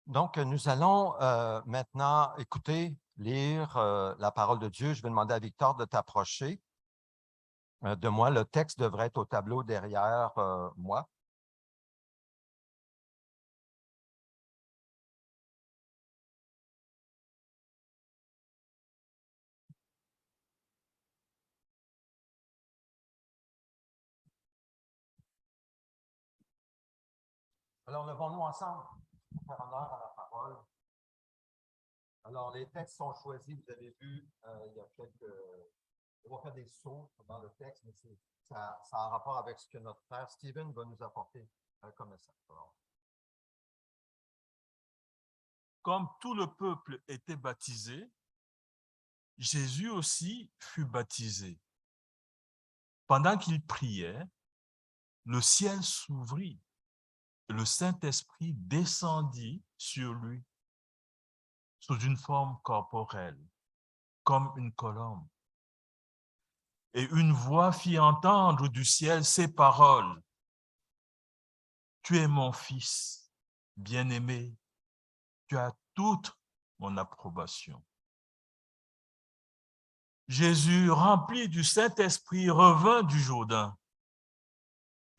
Donc, nous allons maintenant écouter, lire la parole de Dieu. Je vais demander à Victor de t'approcher de moi. Le texte devrait être au tableau derrière moi. Alors, levons-nous ensemble pour faire honneur à la parole. Alors, les textes sont choisis. Vous avez vu, il y a quelques... On va faire des sauts dans le texte, mais ça a rapport avec ce que notre frère Stephen va nous apporter comme message. Alors, Comme tout le peuple était baptisé, Jésus aussi fut baptisé. Pendant qu'il priait, le ciel s'ouvrit et le Saint-Esprit descendit sur lui sous une forme corporelle, comme une colombe. Et une voix fit entendre du ciel ces paroles: « Tu es mon fils, bien-aimé, tu as toute mon approbation. » Jésus, rempli du Saint-Esprit, revint du Jourdain.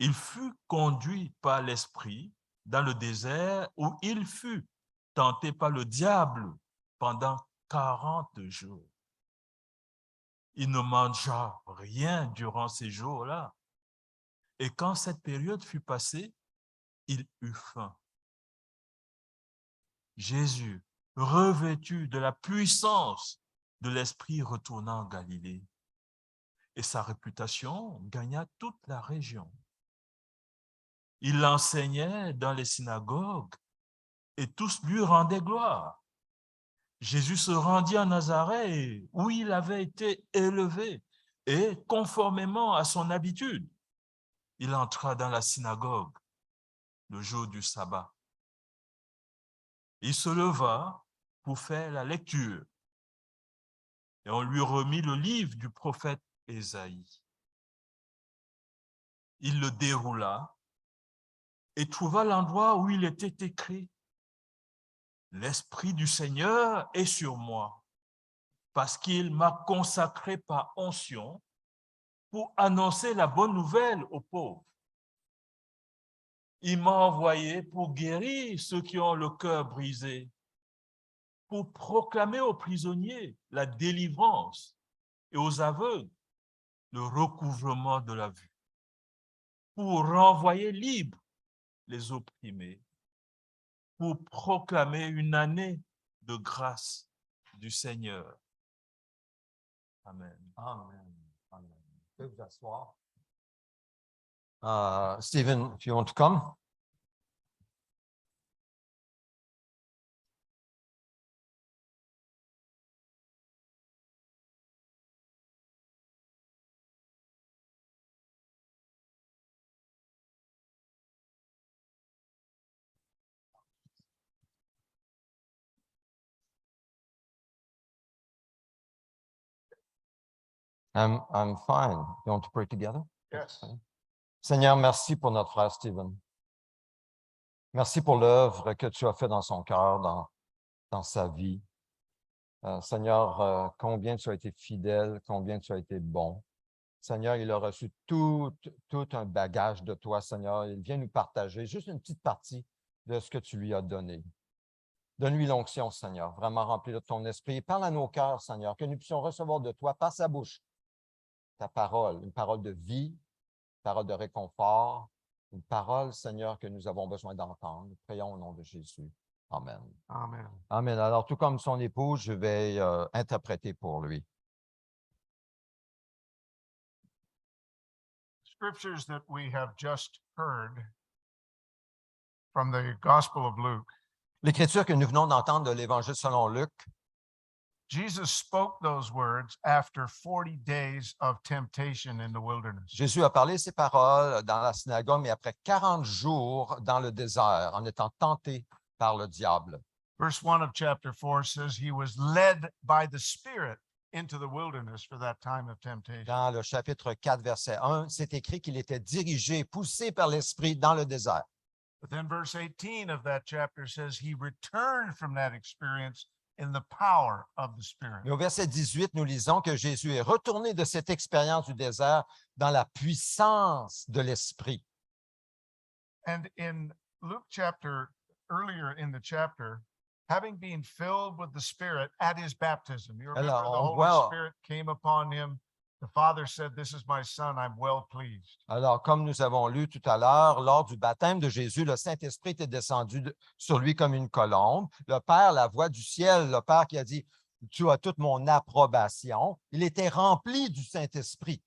Il fut conduit par l'Esprit dans le désert où il fut tenté par le diable pendant 40 jours. Il ne mangea rien durant ces jours-là. Et quand cette période fut passée, il eut faim. Jésus, revêtu de la puissance de l'Esprit, retourna en Galilée. Et sa réputation gagna toute la région. Il enseignait dans les synagogues et tous lui rendaient gloire. Jésus se rendit en Nazareth où il avait été élevé et conformément à son habitude, il entra dans la synagogue le jour du sabbat. Il se leva pour faire la lecture et on lui remit le livre du prophète Ésaïe. Il le déroula et trouva l'endroit où il était écrit: « L'Esprit du Seigneur est sur moi, parce qu'il m'a consacré par onction pour annoncer la bonne nouvelle aux pauvres. Il m'a envoyé pour guérir ceux qui ont le cœur brisé, pour proclamer aux prisonniers la délivrance et aux aveugles le recouvrement de la vue, pour renvoyer libres les opprimés, pour proclamer une année de grâce du Seigneur. » Amen. amen. Amen. Vous pouvez vous asseoir. Stephen, if you want to come. I'm fine. You want to pray together? Yes. Seigneur, merci pour notre frère Stephen. Merci pour l'œuvre que tu as fait dans son cœur, dans sa vie. Seigneur, combien tu as été fidèle, combien tu as été bon. Seigneur, il a reçu tout un bagage de toi, Seigneur. Il vient nous partager juste une petite partie de ce que tu lui as donné. Donne-lui l'onction, Seigneur, vraiment rempli de ton esprit. Parle à nos cœurs, Seigneur, que nous puissions recevoir de toi par sa bouche ta parole, une parole de vie, une parole de réconfort, une parole, Seigneur, que nous avons besoin d'entendre. Prions au nom de Jésus. Amen. Amen. Amen. Alors, tout comme son épouse, je vais interpréter pour lui. Scriptures that we have just heard from the Gospel of Luke. L'écriture que nous venons d'entendre de l'Évangile selon Luc, Jesus spoke those words after 40 days of temptation in the wilderness. Jésus a parlé ces paroles dans la synagogue, mais après 40 jours dans le désert, en étant tenté par le diable. Verse 1 of chapter 4 says he was led by the Spirit into the wilderness for that time of temptation. Dans le chapitre 4, verset 1, c'est écrit qu'il était dirigé, poussé par l'Esprit dans le désert. But then verse 18 of that chapter says he returned from that experience in the power of the Spirit. Mais au verset 18, nous lisons que Jésus est retourné de cette expérience du désert dans la puissance de l'Esprit. And in Luke chapter, earlier in the chapter, having been filled with the Spirit at his baptism, you remember Alors, the on Holy voit- Spirit came upon him. The Father said, "This is my son, I'm well pleased." Alors, comme nous avons lu tout à l'heure, lors du baptême de Jésus, le Saint-Esprit était descendu sur lui comme une colombe. Le Père, la voix du ciel, le Père qui a dit, « Tu as toute mon approbation », il était rempli du Saint-Esprit.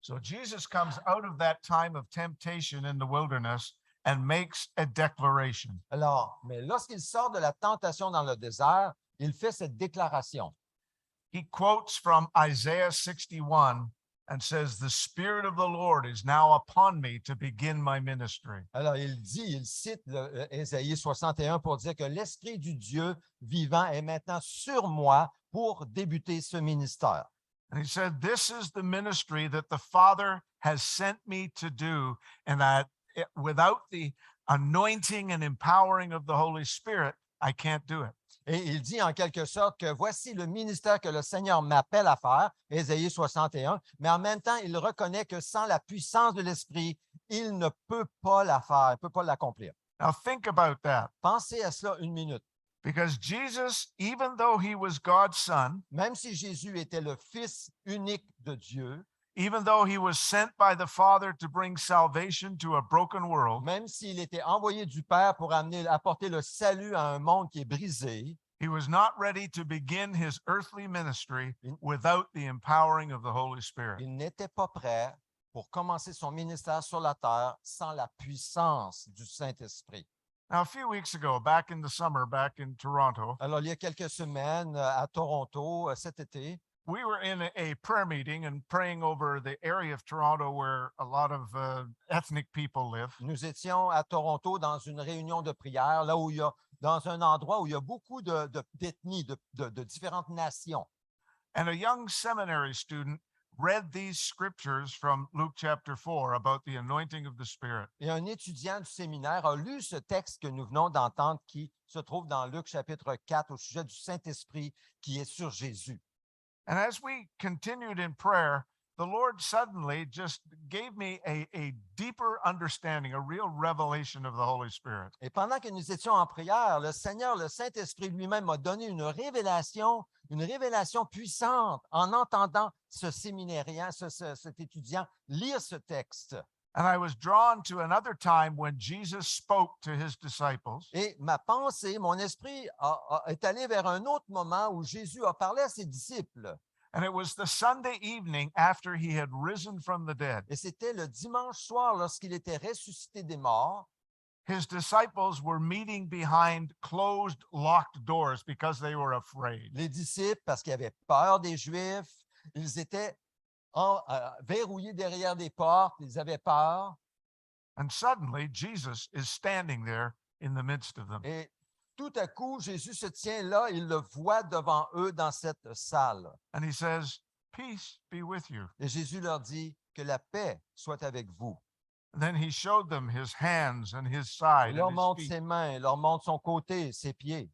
So Jesus comes out of that time of temptation in the wilderness and makes a declaration. Alors, mais lorsqu'il sort de la tentation dans le désert, il fait cette déclaration. He quotes from Isaiah 61 and says, "The Spirit of the Lord is now upon me to begin my ministry." Alors, il cite Ésaïe 61 pour dire que l'Esprit du Dieu vivant est maintenant sur moi pour débuter ce ministère. And he said, "This is the ministry that the Father has sent me to do, and that without the anointing and empowering of the Holy Spirit, I can't do it." Et il dit en quelque sorte que voici le ministère que le Seigneur m'appelle à faire, Ésaïe 61, mais en même temps, il reconnaît que sans la puissance de l'Esprit, il ne peut pas la faire, il ne peut pas l'accomplir. Now think about that, Pensez à cela une minute. because Jesus, even though he was God's son, Même si Jésus était le Fils unique de Dieu, even though he was sent by the Father to bring salvation to a broken world, même s'il était envoyé du Père pour apporter le salut à un monde qui est brisé, he was not ready to begin his earthly ministry without the empowering of the Holy Spirit. il n'était pas prêt pour commencer son ministère sur la terre sans la puissance du Saint-Esprit. Now, a few weeks ago, back in the summer, back in Toronto, Alors, il y a quelques semaines à Toronto, cet été, we were in a prayer meeting and praying over the area of Toronto where a lot of ethnic people live. nous étions à Toronto dans une réunion de prière, là où il y a, dans un endroit où il y a beaucoup d'ethnies, de différentes nations. And a young seminary student read these scriptures from Luke chapter 4 about the anointing of the Spirit. Et un étudiant du séminaire a lu ce texte que nous venons d'entendre qui se trouve dans Luc chapitre 4 au sujet du Saint-Esprit qui est sur Jésus. And as we continued in prayer, the Lord suddenly just gave me a deeper understanding, a real revelation of the Holy Spirit. Et pendant que nous étions en prière, le Seigneur, le Saint-Esprit lui-même m'a donné une révélation puissante en entendant ce séminarien, cet étudiant lire ce texte. And I was drawn to another time when Jesus spoke to his disciples. Et ma pensée, mon esprit est allé vers un autre moment où Jésus a parlé à ses disciples. And it was the Sunday evening after he had risen from the dead. Et c'était le dimanche soir lorsqu'il était ressuscité des morts. His disciples were meeting behind closed, locked doors because they were afraid. Les disciples, parce qu'ils avaient peur des Juifs, ils étaient verrouillés derrière des portes, ils avaient peur. And suddenly, Jesus is standing there in the midst of them. Et tout à coup, Jésus se tient là, il le voit devant eux dans cette salle. And he says, "Peace be with you." Et Jésus leur dit que la paix soit avec vous. And then he showed them his hands and his Il side leur and his montre feet. ses mains, il leur montre son côté, ses pieds.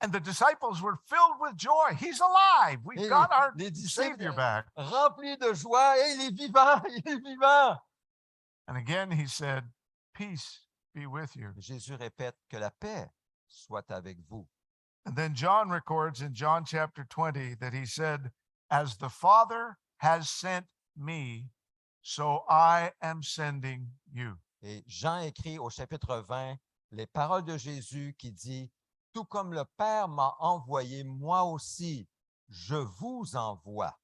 And the disciples were filled with joy. He's alive. We've Et got our les disciples Savior back. remplis de joie, et il est vivant, il est vivant. And again he said, "Peace be with you." Jésus répète que la paix soit avec vous. And then John records in John chapter 20 that he said, "As the Father has sent me, so I am sending you." Et Jean écrit au chapitre 20 les paroles de Jésus qui dit, « Tout comme le Père m'a envoyé, moi aussi, je vous envoie. »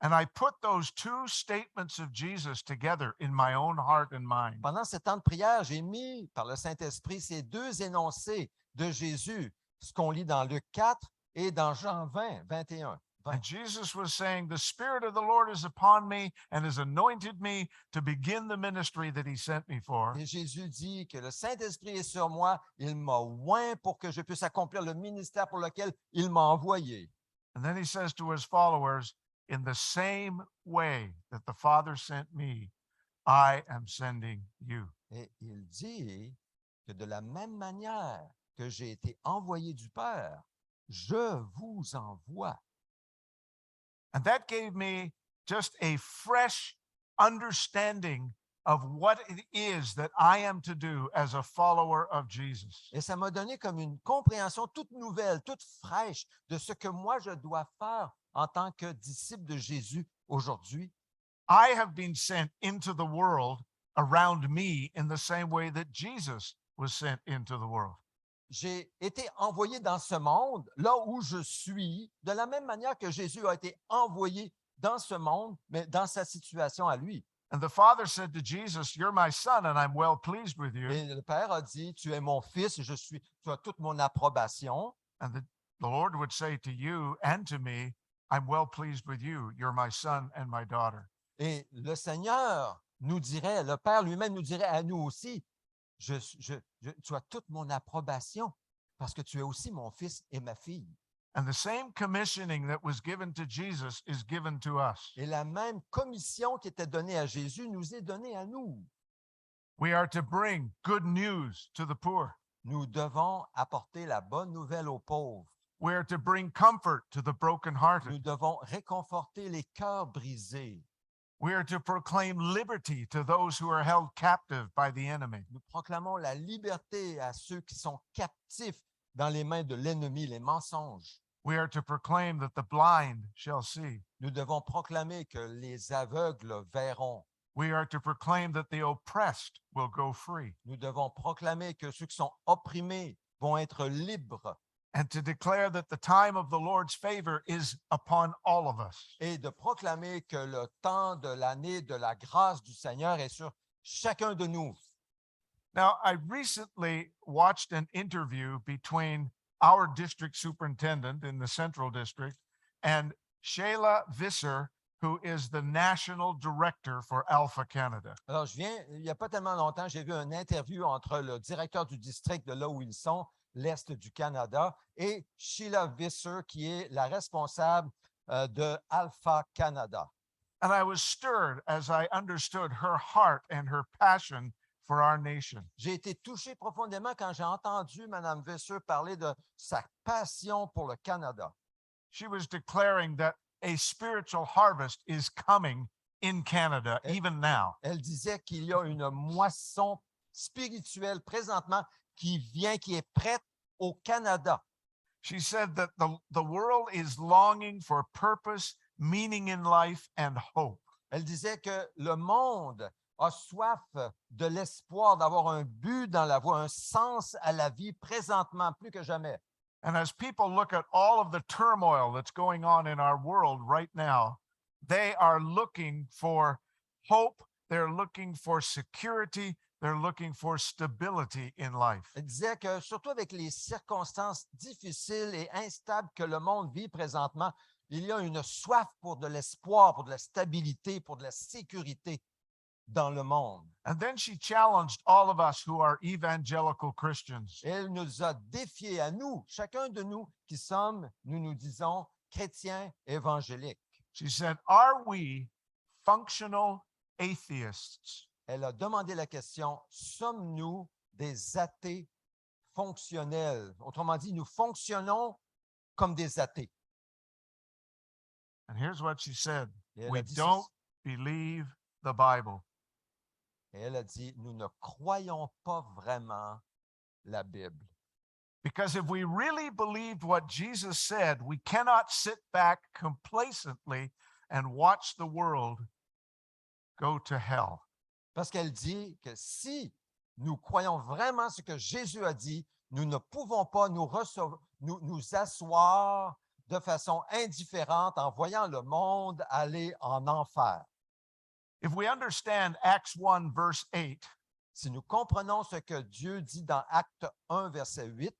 And I put those two statements of Jesus together in my own heart and mind. Pendant ce temps de prière, j'ai mis par le Saint-Esprit ces deux énoncés de Jésus, ce qu'on lit dans Luc 4 et dans Jean 20, 21. And Jesus was saying, "The Spirit of the Lord is upon me and has anointed me to begin the ministry that he sent me for." Et Jésus dit que le Saint-Esprit est sur moi, il m'a oint pour que je puisse accomplir le ministère pour lequel il m'a envoyé. And then he says to his followers, "In the same way that the Father sent me, I am sending you. Et il dit que de la même manière que j'ai été envoyé du Père, je vous envoie. And that gave me just a fresh understanding of what it is that I am to do as a follower of Jesus. Et ça m'a donné comme une compréhension toute nouvelle, toute fraîche de ce que moi je dois faire en tant que disciple de Jésus aujourd'hui. I have been sent into the world around me in the same way that Jesus was sent into the world. J'ai été envoyé dans ce monde, là où je suis, de la même manière que Jésus a été envoyé dans ce monde, mais dans sa situation à lui. And the Father said to Jesus, "You're my son, and I'm well pleased with you." Et le Père a dit, tu es mon fils, tu as toute mon approbation. And the Lord would say to you and to me, "I'm well pleased with you. You're my son and my daughter." Et le Seigneur nous dirait, le Père lui-même nous dirait à nous aussi, tu as toute mon approbation parce que tu es aussi mon fils et ma fille. And the same commissioning that was given to Jesus is given to us. Et la même commission qui était donnée à Jésus nous est donnée à nous. We are to bring good news to the poor. Nous devons apporter la bonne nouvelle aux pauvres. We are to bring comfort to the brokenhearted. Nous devons réconforter les cœurs brisés. We are to proclaim liberty to those who are held captive by the enemy. Nous proclamons la liberté à ceux qui sont captifs dans les mains de l'ennemi, les mensonges. We are to proclaim that the blind shall see. Nous devons proclamer que les aveugles verront. We are to proclaim that the oppressed will go free. Nous devons proclamer que ceux qui sont opprimés vont être libres And to declare that the time of the Lord's favor is upon all of us. et de proclamer que le temps de l'année de la grâce du Seigneur est sur chacun de nous. Now, I recently watched an interview between our district superintendent in the Central District and Shayla Visser, who is the national director for Alpha Canada. Alors, il n'y a pas tellement longtemps, j'ai vu une interview entre le directeur du district de là où ils sont, l'Est du Canada, et Sheila Visser, qui est la responsable de Alpha Canada. And I was stirred as I understood her heart and her passion for our nation. J'ai été touché profondément quand j'ai entendu Mme Visser parler de sa passion pour le Canada. She was declaring that a spiritual harvest is coming in Canada, even now. Elle disait qu'il y a une moisson spirituelle présentement qui vient, qui est prête au Canada. She said that the world is longing for purpose, meaning in life, and hope. Elle disait que le monde a soif de l'espoir, d'avoir un but dans la voie, un sens à la vie présentement, plus que jamais. And as people look at all of the turmoil that's going on in our world right now, they are looking for hope, they're looking for security, they're looking for stability in life. Elle disait que surtout avec les circonstances difficiles et instables que le monde vit présentement, il y a une soif pour de l'espoir, pour de la stabilité, pour de la sécurité dans le monde. And then she challenged all of us who are evangelical Christians. Elle nous a défiés à nous, chacun de nous qui sommes, nous disons, chrétiens évangéliques. She said, "Are we functional atheists?" Elle a demandé la question, sommes-nous des athées fonctionnels? Autrement dit, nous fonctionnons comme des athées. And here's what she said. Et elle We a dit don't ceci. believe the Bible. Et elle a dit, nous ne croyons pas vraiment la Bible. Because if we really believed what Jesus said, we cannot sit back complacently and watch the world go to hell. Parce qu'elle dit que si nous croyons vraiment ce que Jésus a dit, nous ne pouvons pas nous asseoir de façon indifférente en voyant le monde aller en enfer. If we understand Acts 1, verse 8, Si nous comprenons ce que Dieu dit dans Acte 1, verset 8,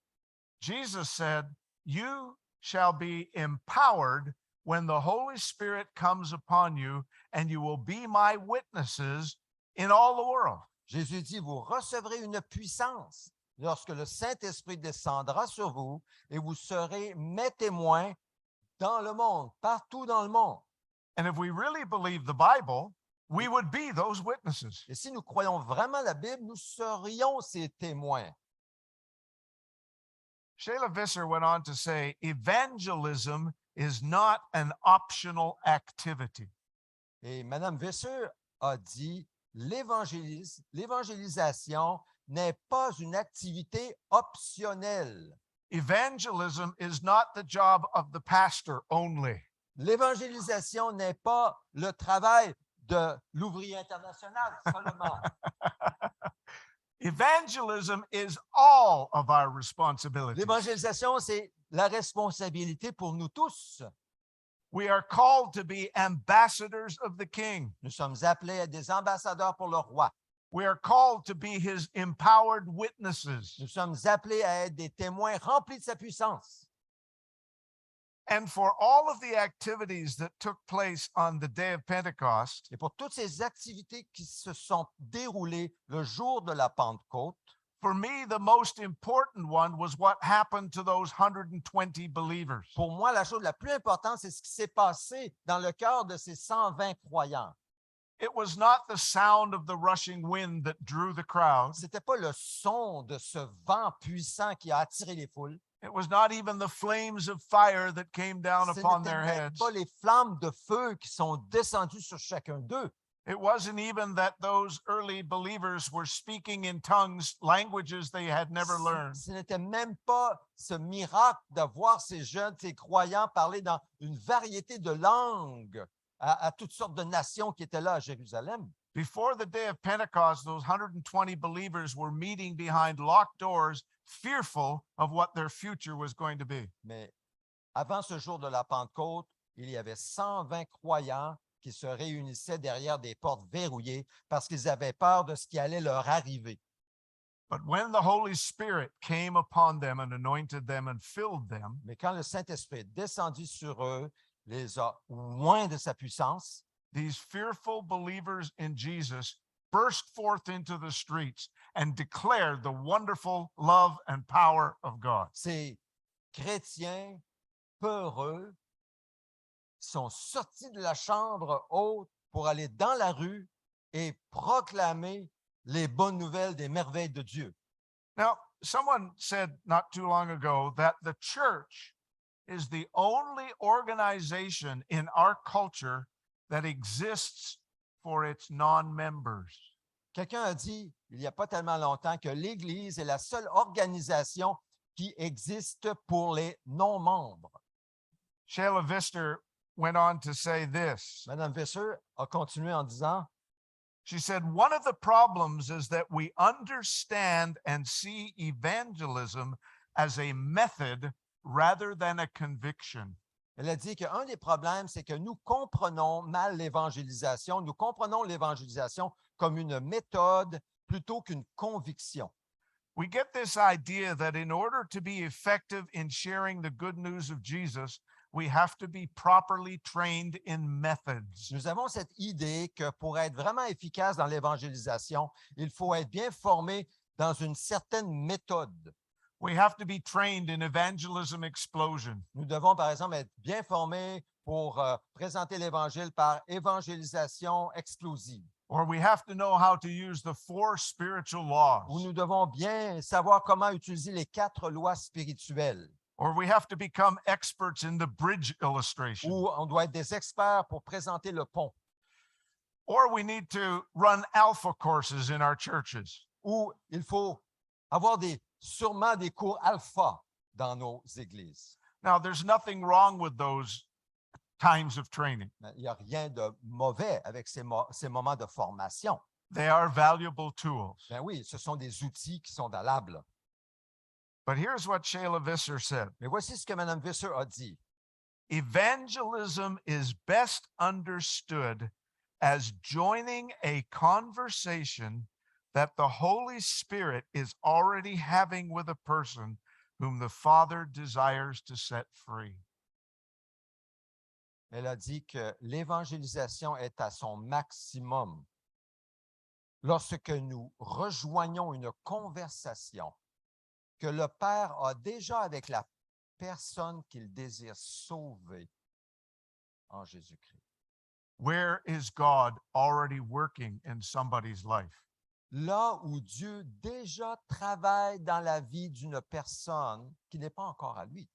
Jesus said, "You shall be empowered when the Holy Spirit comes upon you, and you will be my witnesses in all the world." Jésus dit, vous recevrez une puissance lorsque le Saint-Esprit descendra sur vous et vous serez mes témoins dans le monde, partout dans le monde. And if we really believe the Bible, we would be those witnesses. Et si nous croyons vraiment la Bible, nous serions ces témoins. Sheila Visser went on to say, evangelism is not an optional activity. Et Mme Visser a dit, l'évangélisation n'est pas une activité optionnelle. Evangelism is not the job of the pastor only. L'évangélisation n'est pas le travail de l'ouvrier international seulement. Evangelism is all of our responsibilities. L'évangélisation, c'est la responsabilité pour nous tous. We are called to be ambassadors of the King. Nous sommes appelés à des ambassadeurs pour le roi. We are called to be his empowered witnesses. Nous sommes appelés à être des témoins remplis de sa puissance. And for all of the activities that took place on the day of Pentecost, Et pour toutes ces activités qui se sont déroulées le jour de la Pentecôte, for me, the most important one was what happened to those 120 believers. pour moi, la chose la plus importante, c'est ce qui s'est passé dans le cœur de ces 120 croyants. It was not the sound of the rushing wind that drew the crowd. Ce n'était pas le son de ce vent puissant qui a attiré les foules. It was not even the flames of fire that came down Ce upon n'était their même heads. pas les flammes de feu qui sont descendues sur chacun d'eux. It wasn't even that those early believers were speaking in tongues, languages they had never learned. Ce n'était même pas ce miracle de voir ces jeunes, ces croyants parler dans une variété de langues à toutes sortes de nations qui étaient là à Jérusalem. Before the day of Pentecost, those 120 believers were meeting behind locked doors, fearful of what their future was going to be. Mais avant ce jour de la Pentecôte, il y avait 120 croyants qui se réunissaient derrière des portes verrouillées parce qu'ils avaient peur de ce qui allait leur arriver. But when the Holy Spirit came upon them and anointed them and filled them, Mais quand le Saint-Esprit est descendu sur eux, les a oints de sa puissance, these fearful believers in Jesus burst forth into the streets and declared the wonderful love and power of God. ces chrétiens peureux sont sortis de la chambre haute pour aller dans la rue et proclamer les bonnes nouvelles des merveilles de Dieu. Now, someone said not too long ago that the church is the only organization in our culture that exists for its non-members. Quelqu'un a dit, il n'y a pas tellement longtemps, que l'Église est la seule organisation qui existe pour les non-membres. Sheila Visser went on to say this. Madame Visser a continué en disant, She said, one of the problems is that we understand and see evangelism as a method rather than a conviction. elle a dit qu'un des problèmes, c'est que nous comprenons mal l'évangélisation. Nous comprenons l'évangélisation comme une méthode plutôt qu'une conviction. We get this idea that in order to be effective in sharing the good news of Jesus, we have to be properly trained in methods. Nous avons cette idée que pour être vraiment efficace dans l'évangélisation, il faut être bien formé dans une certaine méthode. We have to be trained in evangelism explosion. Nous devons, par exemple, être bien formés pour présenter l'Évangile par évangélisation explosive. Or we have to know how to use the 4 spiritual laws. Où nous devons bien savoir comment utiliser les 4 lois spirituelles. Or we have to become experts in the bridge illustration. Où on doit être des experts pour présenter le pont. Or we need to run alpha courses in our churches. Où il faut avoir sûrement des cours alpha dans nos églises. Now, there's nothing wrong with those times of training. Mais il n'y a rien de mauvais avec ces moments de formation. They are valuable tools. Ben oui, ce sont des outils qui sont valables. But here's what Sheila Visser said. Mais voici ce que Mme Visser a dit. Evangelism is best understood as joining a conversation that the Holy Spirit is already having with a person whom the Father desires to set free. Elle a dit que l'évangélisation est à son maximum lorsque nous rejoignons une conversation que le Père a déjà avec la personne qu'il désire sauver en Jésus-Christ. where is God already working in somebody's life? Là où Dieu déjà travaille dans la vie d'une personne qui n'est pas encore à lui.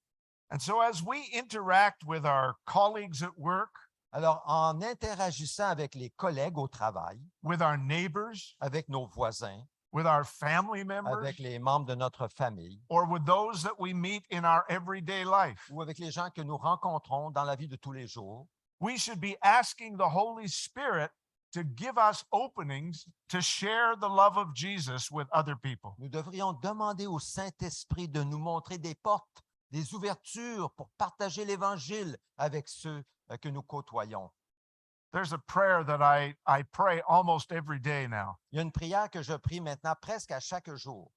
And so as we interact with our colleagues at work, Alors, en interagissant avec les collègues au travail, with our neighbors, avec nos voisins, with our family members, avec les membres de notre famille, or with those that we meet in our everyday life, ou avec les gens que nous rencontrons dans la vie de tous les jours, we should be asking the Holy Spirit to give us openings to share the love of Jesus with other people. nous devrions demander au Saint-Esprit de nous montrer des portes, des ouvertures pour partager l'Évangile avec ceux que nous côtoyons. There's a prayer that I pray almost every day now, Il y a une prière que je prie maintenant presque à chaque jour,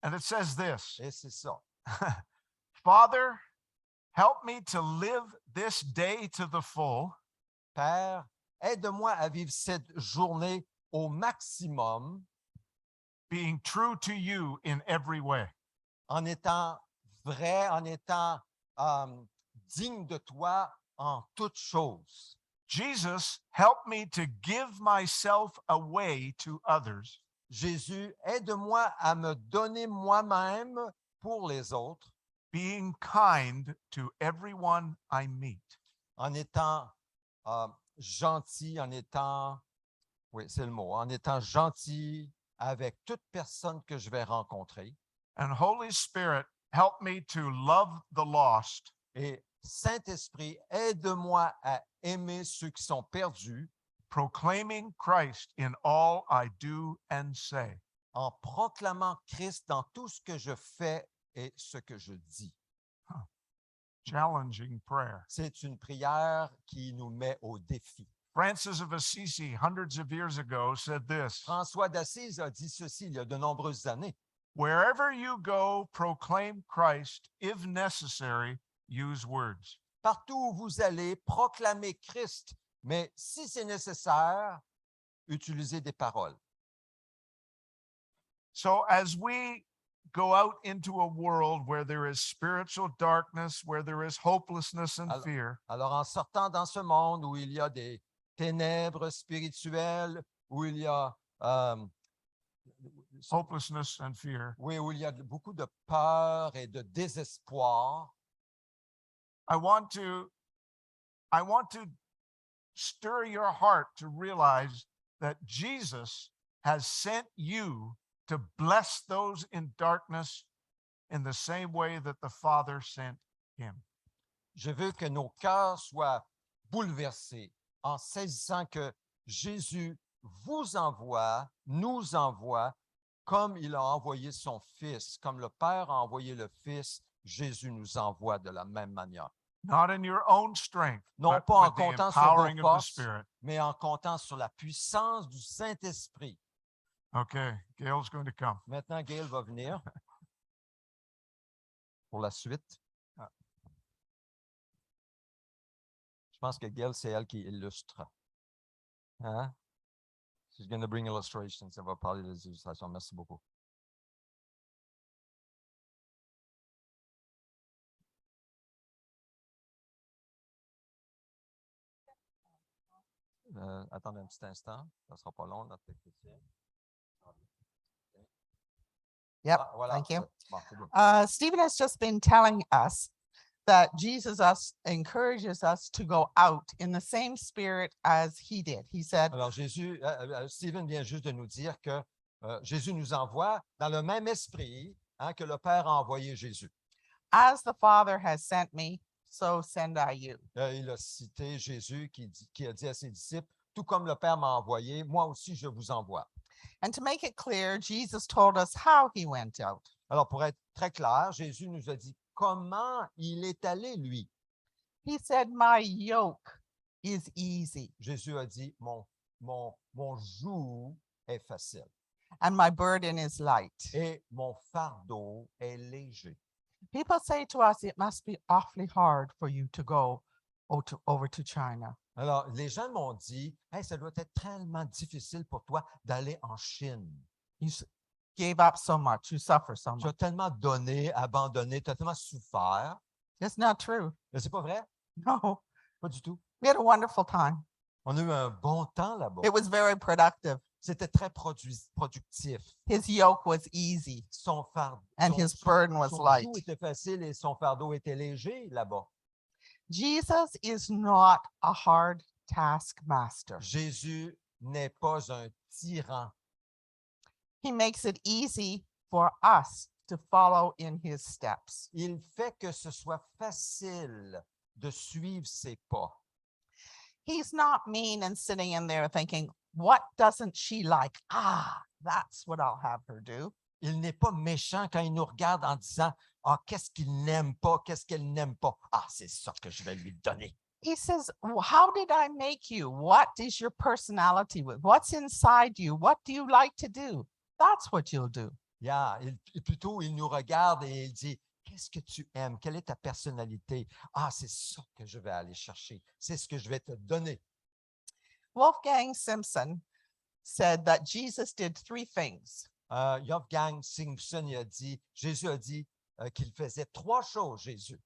and it says this: et c'est ça. Father, help me to live this day to the full, Père, aide-moi à vivre cette journée au maximum being true to you in every way. en étant vrai, en étant digne de toi en toutes choses. Jesus, help me to give myself away to others, Jésus, aide-moi à me donner moi-même pour les autres being kind to everyone I meet. en étant gentil, en étant, oui, c'est le mot, en étant gentil avec toute personne que je vais rencontrer. And Holy Spirit, help me to love the lost, Et Saint-Esprit, aide-moi à aimer ceux qui sont perdus proclaiming Christ in all I do and say. en proclamant Christ dans tout ce que je fais et ce que je dis. Challenging prayer. C'est une prière qui nous met au défi. Francis of Assisi, hundreds of years ago, said this: François d'Assise a dit ceci il y a de nombreuses années. Wherever you go, proclaim Christ. If necessary, use words. Partout où vous allez, proclamez Christ, mais si c'est nécessaire, utilisez des paroles. So as we go out into a world where there is spiritual darkness, where there is hopelessness and Alors- fear, Alors, en sortant dans ce monde où il y a des ténèbres spirituelles, où il y a, hopelessness and fear, oui, où il y a beaucoup de peur et de désespoir, I want to stir your heart to realize that Jesus has sent you to bless those in darkness in the same way that the Father sent him. je veux que nos cœurs soient bouleversés en saisissant que Jésus vous envoie, nous envoie, comme il a envoyé son Fils, comme le Père a envoyé le Fils, Jésus nous envoie de la même manière. Not in your own strength, Non but pas en with the comptant sur vos empowering of the forces, Spirit. mais en comptant sur la puissance du Saint-Esprit. Okay, Gail's going to come. Maintenant, Gail va venir pour la suite. Je pense que Gail, c'est elle qui illustre. Hein? She's going to bring illustrations. Elle va parler des illustrations. Merci beaucoup. Attendez un petit instant. Ça ne sera pas long, notre technicien. Yep, Ah, voilà, thank you. bon, c'est bien. Stephen has just been telling us that Jesus encourages us to go out in the same spirit as he did. He said, Alors, Stephen vient juste de nous dire que Jésus nous envoie dans le même esprit que le Père a envoyé Jésus. as the Father has sent me, so send I you. Il a cité Jésus qui a dit à ses disciples, tout comme le Père m'a envoyé, moi aussi je vous envoie. And to make it clear, Jesus told us how he went out. Alors, pour être très clair, Jésus nous a dit comment il est allé, lui. He said, my yoke is easy Jésus a dit, mon joug est facile and my burden is light. et mon fardeau est léger. People say to us, it must be awfully hard for you to go over to China. Alors, les gens m'ont dit, hey, ça doit être tellement difficile pour toi d'aller en Chine. You gave up so much, you suffer so Tu as much. tellement donné, abandonné, tu as tellement souffert. It's not true. Mais c'est pas vrai? No, Pas du tout. we had a wonderful time. On a eu un bon temps là-bas. It was very productive. C'était très productif. His yoke was easy Son fardeau, and his burden was light. joug était facile et son fardeau était léger là-bas. Jesus is not a hard taskmaster. Jésus n'est pas un tyran. He makes it easy for us to follow in his steps. Il fait que ce soit facile de suivre ses pas. He's not mean and sitting in there thinking, what doesn't she like? Ah, that's what I'll have her do. Il n'est pas méchant quand il nous regarde en disant « Ah, qu'est-ce qu'il n'aime pas, qu'est-ce qu'elle n'aime pas? Ah, c'est ça que je vais lui donner. » He says, how did I make you? What is your personality with? What's inside you? What do you like to do? That's what you'll do. Yeah, plutôt, il nous regarde et il dit « Qu'est-ce que tu aimes? Quelle est ta personnalité? Ah, c'est ça que je vais aller chercher. C'est ce que je vais te donner. » Wolfgang Simpson said that Jesus did three things. Wolfgang Simpson il a dit, Jésus a dit qu'il faisait trois choses, Jésus.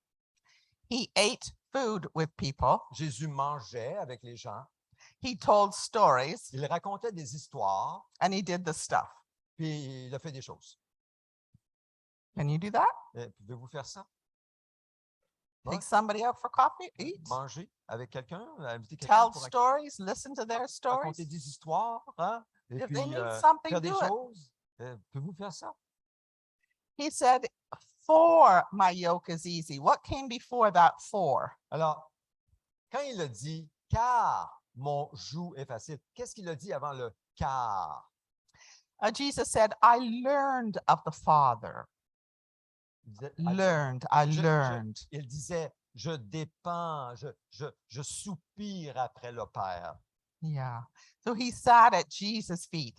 He ate food with people. Jésus mangeait avec les gens. He told stories Il racontait des histoires, and he did the stuff. puis il a fait des choses. Can you do that? Pouvez-vous faire ça? Take somebody out for coffee, eat, Manger avec quelqu'un, inviter quelqu'un tell pour stories, listen to their stories. raconter des histoires, hein? Et If puis they need something, faire des do it. choses. Pouvez-vous faire ça? He said, for my yoke is easy. What came before that for? Alors, quand il a dit « car mon joug est facile », qu'est-ce qu'il a dit avant le « car » Jesus said, I learned of the Father. Il disait, I je- learned. il disait « je dépends, je soupire après le Père ». Yeah. So he sat at Jesus' feet.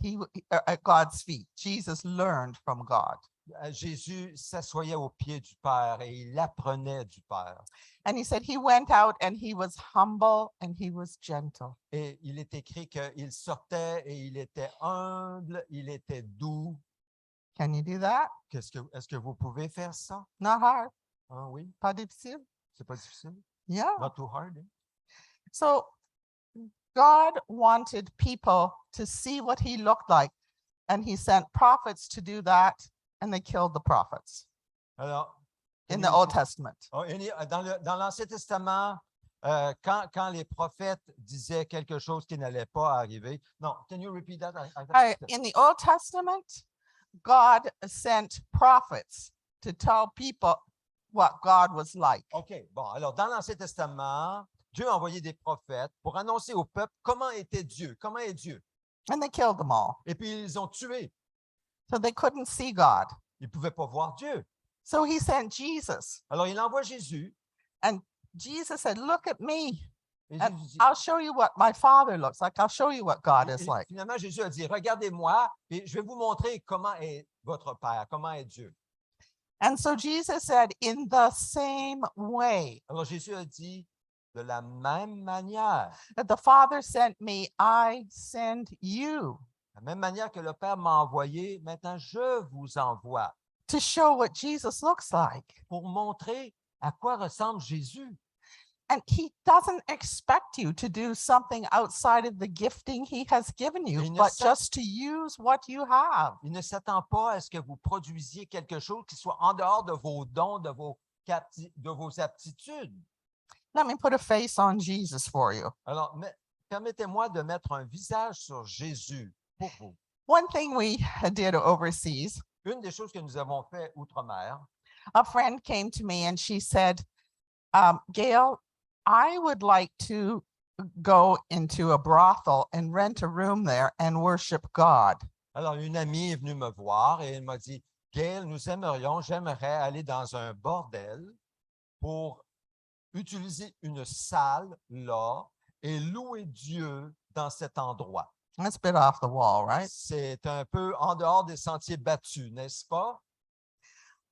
At God's feet. Jesus learned from God. Jésus s'assoyait aux pieds du Père et il apprenait du Père. And he said he went out and he was humble and he was gentle. Et il est écrit qu'il sortait et il était humble, il était doux. Can you do that? Est-ce que vous pouvez faire ça? Not hard. Ah oui, Pas difficile. c'est pas difficile. Yeah. Not too hard. Hein? So God wanted people to see what he looked like, and he sent prophets to do that, and they killed the prophets Alors, in the Old Testament. dans l'Ancien Testament, quand les prophètes disaient quelque chose qui n'allait pas arriver. Non, can you repeat that? In the Old Testament, God sent prophets to tell people what God was like. OK, bon, alors dans l'Ancien Testament, Dieu a envoyé des prophètes pour annoncer au peuple comment était Dieu, comment est Dieu. And they killed them all. Et puis, ils ont tué. So they couldn't see God. Ils ne pouvaient pas voir Dieu. So he sent Jesus. Alors, il envoie Jésus. Jesus said, look at me. Et And Jésus dit- I'll show you what my Father looks like. I'll show you what God is et like. finalement, Jésus a dit, regardez-moi et je vais vous montrer comment est votre Père, comment est Dieu. And so Jesus said, in the same way Alors, Jésus a dit, de la même manière, that the Father sent me, I send you, de la même manière que le Père m'a envoyé, maintenant je vous envoie to show what Jesus looks like. pour montrer à quoi ressemble Jésus. And he doesn't expect you to do something outside of the gifting he has given you, Il ne but sa- just to use what you have. Il ne s'attend pas à ce que vous produisiez quelque chose qui soit en dehors de vos dons, de vos aptitudes. Let me put a face on Jesus for you. Alors, permettez-moi de mettre un visage sur Jésus pour vous. One thing we did overseas, Une des choses que nous avons fait outre-mer, a friend came to me and she said, Gail, I would like to go into a brothel and rent a room there and worship God. alors une amie est venue me voir et elle m'a dit, Gail, j'aimerais aller dans un bordel pour utiliser une salle là et louer Dieu dans cet endroit. That's a bit off the wall, right? C'est un peu en dehors des sentiers battus, n'est-ce pas?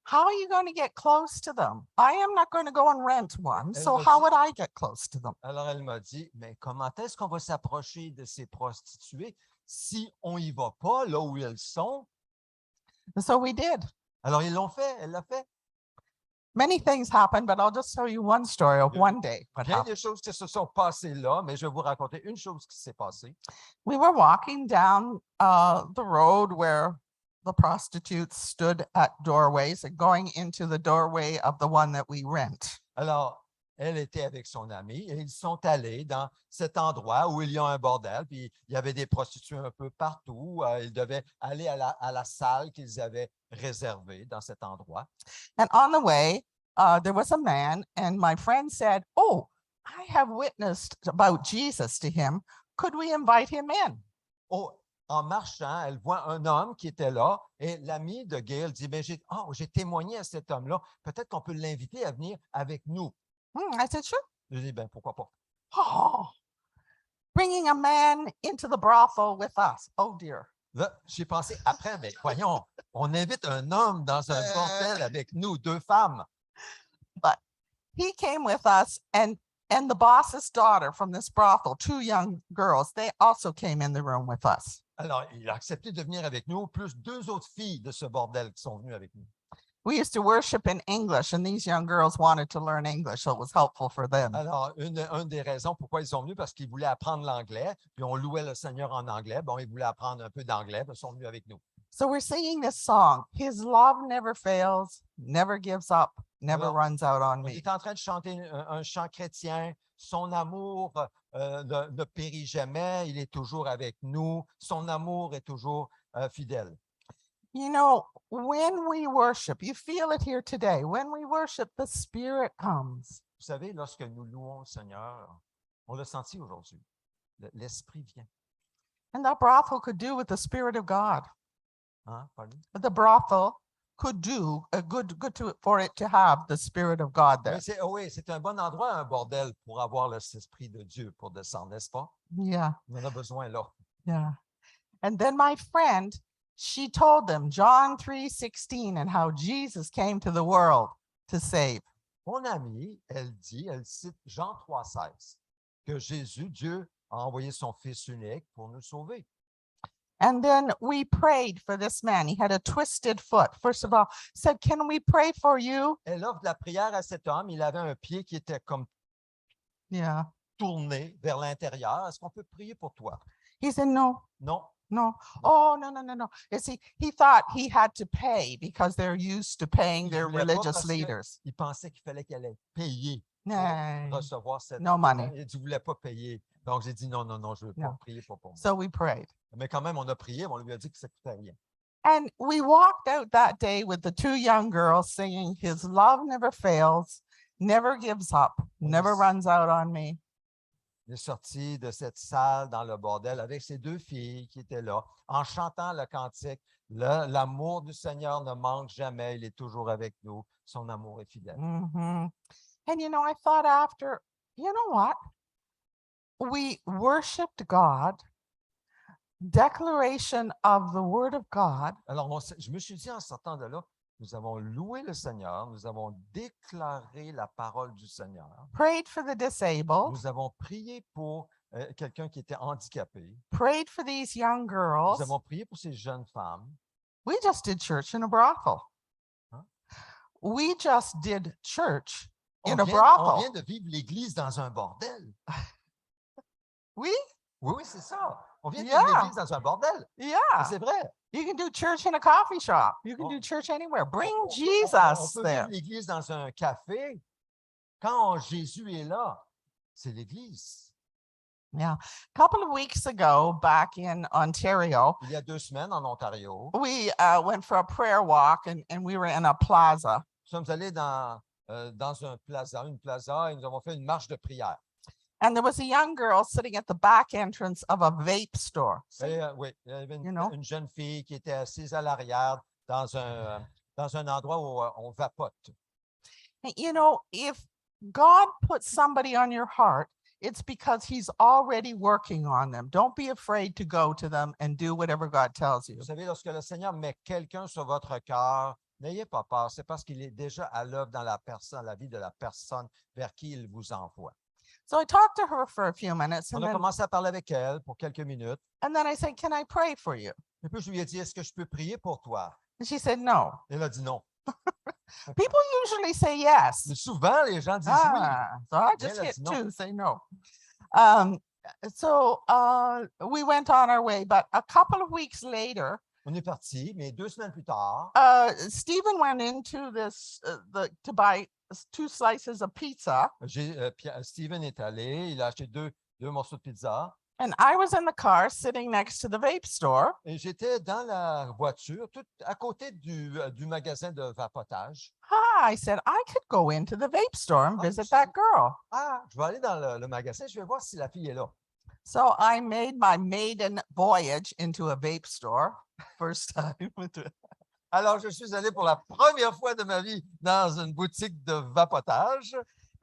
How are you going to get close to them? I am not going to go and rent one. Elle So m'a how dit- would I get close to them? Alors elle m'a dit, mais comment est-ce qu'on va s'approcher de ces prostituées si on n'y va pas là où elles sont? And so we did. Alors ils l'ont fait, elle l'a fait. Many things happened, but I'll just tell you one story of Yeah. one day. What Bien happened. des choses qui se sont passées là, mais je vais vous raconter une chose qui s'est passée. We were walking down the road where the prostitutes stood at doorways and going into the doorway of the one that we rent. Alors, elle était avec son ami et ils sont allés dans cet endroit où il y a un bordel, puis il y avait des prostituées un peu partout. Ils devaient aller à la salle qu'ils avaient réservée dans cet endroit. And on the way, there was a man, and my friend said, "Oh, I have witnessed about Jesus to him. Could we invite him in?" Oh, en marchant, elle voit un homme qui était là et l'ami de Gail dit, ben, j'ai témoigné à cet homme-là, peut-être qu'on peut l'inviter à venir avec nous. I said, "Sure." Je dis, ben, pourquoi pas? Oh, bringing a man into the brothel with us. Oh dear. Là, j'ai pensé après, mais voyons, on invite un homme dans un bordel avec nous, 2 femmes. He came with us, and the boss's daughter from this brothel, 2 young girls, they also came in the room with us. Alors, il a accepté de venir avec nous, plus 2 autres filles de ce bordel qui sont venues avec nous. We used to worship in English, and these young girls wanted to learn English, so it was helpful for them. Alors, une des raisons pourquoi ils sont venus, parce qu'ils voulaient apprendre l'anglais, puis on louait le Seigneur en anglais. Bon, ils voulaient apprendre un peu d'anglais, puis ils sont venus avec nous. So we're singing this song. His love never fails, never gives up, never Alors, runs out on On me. est en train de chanter un chant chrétien. Son amour ne périt jamais, il est toujours avec nous. Son amour est toujours fidèle. You know, when we worship, you feel it here today. When we worship, the Spirit comes. Vous savez, lorsque nous louons le Seigneur, on l'a senti aujourd'hui. L'Esprit vient. And that brothel could do with the Spirit of God. Hein, pardon? The brothel could do a good for it to have the Spirit of God there. Mais oui, c'est un bon endroit, un bordel, pour avoir l'Esprit de Dieu pour descendre, n'est-ce pas? Yeah, On en a besoin là. yeah. And then my friend, she told them John 3:16 and how Jesus came to the world to save. Mon amie, elle cite Jean 3,16, que Jésus, Dieu, a envoyé son Fils unique pour nous sauver. And then we prayed for this man. He had a twisted foot. First of all, said, "Can we pray for you?" Elle offre de la prière à cet homme. Il avait un pied qui était comme Yeah. tourné vers l'intérieur. Est-ce qu'on peut prier pour toi? He said, "No, Non. no. Oh, no, no, no, no." You see, he thought he had to pay because they're used to paying Il their voulait pas religious parce que leaders. Il pensait qu'il fallait qu'elle allait payer Nah, pour recevoir cette. no money. Il ne voulait pas payer. Donc, j'ai dit non, je ne veux pas Non. prier pour moi. So we prayed. Mais quand même, on a prié, mais on lui a dit que ça ne coûtait rien. And we walked out that day with the 2 young girls singing, "His love never fails, never gives up, never Yes. runs out on me." Il est sorti de cette salle dans le bordel avec ses 2 filles qui étaient là, en chantant le cantique. L'amour du Seigneur ne manque jamais, il est toujours avec nous. Son amour est fidèle. Mhm. And you know, I thought after, you know what? We worshiped God, declaration of the word of God, Alors, je me suis dit en sortant de là, nous avons loué le Seigneur, nous avons déclaré la parole du Seigneur, prayed for the disabled, nous avons prié pour quelqu'un qui était handicapé, prayed for these young nous girls. avons prié pour ces jeunes femmes. We just did church in a brothel. Huh? We just did church On in a vient, on brothel. vient de vivre l'Église dans un bordel. We? Oui, c'est ça. On vient de Yeah. vivre l'Église dans un bordel. Yeah. C'est vrai. You can do church in a coffee shop. You can Oh. do church anywhere. Bring On Jesus peut there. vivre l'Église dans un café. Quand Jésus est là, c'est l'Église. Yeah. A couple of weeks ago, back in Ontario, Il y a 2 semaines en Ontario, we went for a prayer walk and we were in a plaza. nous sommes allés dans une plaza, et nous avons fait une marche de prière. And there was a young girl sitting at the back entrance of a vape store. Et, oui, il y avait You know? une jeune fille qui était assise à l'arrière dans un endroit où on vapote. And you know, if God puts somebody on your heart, it's because he's already working on them. Don't be afraid to go to them and do whatever God tells you. Vous savez, lorsque le Seigneur met quelqu'un sur votre cœur, n'ayez pas peur, c'est parce qu'il est déjà à l'œuvre dans la vie de la personne vers qui il vous envoie. So I talked to her for a few minutes On and a then, commencé à parler avec elle pour quelques minutes. I said, "Can I pray for you?" Et puis, je lui ai dit, est-ce que je peux prier pour toi? And she said, "No." Elle a dit non. People usually say yes. Mais souvent, les gens disent oui. So I Bien just l'a hit dit non. two, say no. So we went on our way, but a couple of weeks later, On est parti, mais 2 semaines plus tard, Stephen went into to buy 2 slices of pizza, Steven est allé, il a acheté deux morceaux de pizza and I was in the car sitting next to the vape store. et j'étais dans la voiture, tout à côté du magasin de vapotage. I said, I could go into the vape store and Ah, visit je- that girl. Ah, je vais aller dans le magasin, je vais voir si la fille est là. So I made my maiden voyage into a vape store. First time. Alors, je suis allé pour la première fois de ma vie dans une boutique de vapotage.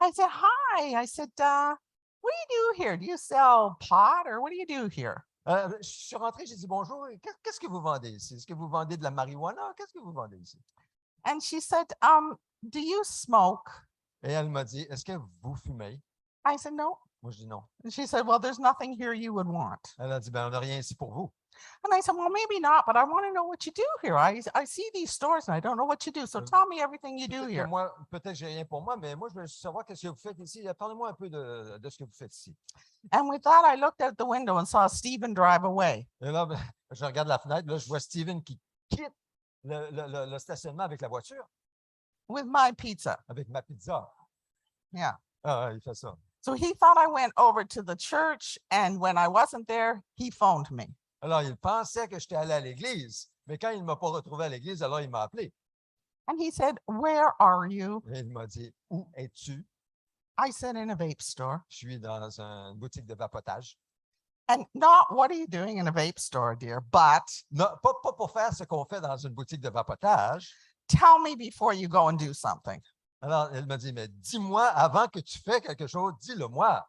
I said, hi. I said, what do you do here? Do you sell pot or what do you do here? Je suis rentré, j'ai dit bonjour, qu'est-ce que vous vendez ici? Est-ce que vous vendez de la marijuana? Qu'est-ce que vous vendez ici? And she said, do you smoke? Et elle m'a dit, est-ce que vous fumez? I said, no. Moi, je dis non. And she said, well, there's nothing here you would want. Elle a dit, ben, on n'a rien ici pour vous. And I said, well, maybe not, but I want to know what you do here. I see these stores and I don't know what you do. So tell me everything you do Peut-être que here. moi, peut-être que j'ai rien pour moi, mais moi, je veux savoir qu'est-ce que vous faites ici. Parlez-moi un peu de ce que vous faites ici. And with that, I looked out the window and saw Stephen drive away. Et là, ben, je regarde la fenêtre, là, je vois Steven qui quitte le stationnement avec la voiture, With my pizza. avec ma pizza. Yeah. Ah, il fait ça. So he thought I went over to the church. And when I wasn't there, he phoned me. Alors, il pensait que j'étais allé à l'église, mais quand il ne m'a pas retrouvé à l'église, alors il m'a appelé. And he said, where are you? Et il m'a dit, où es-tu? I said, in a vape store. Je suis dans une boutique de vapotage. And not what are you doing in a vape store, dear, but Non, pas pour faire ce qu'on fait dans une boutique de vapotage. tell me before you go and do something. Alors, elle m'a dit, mais dis-moi avant que tu fais quelque chose, dis-le-moi.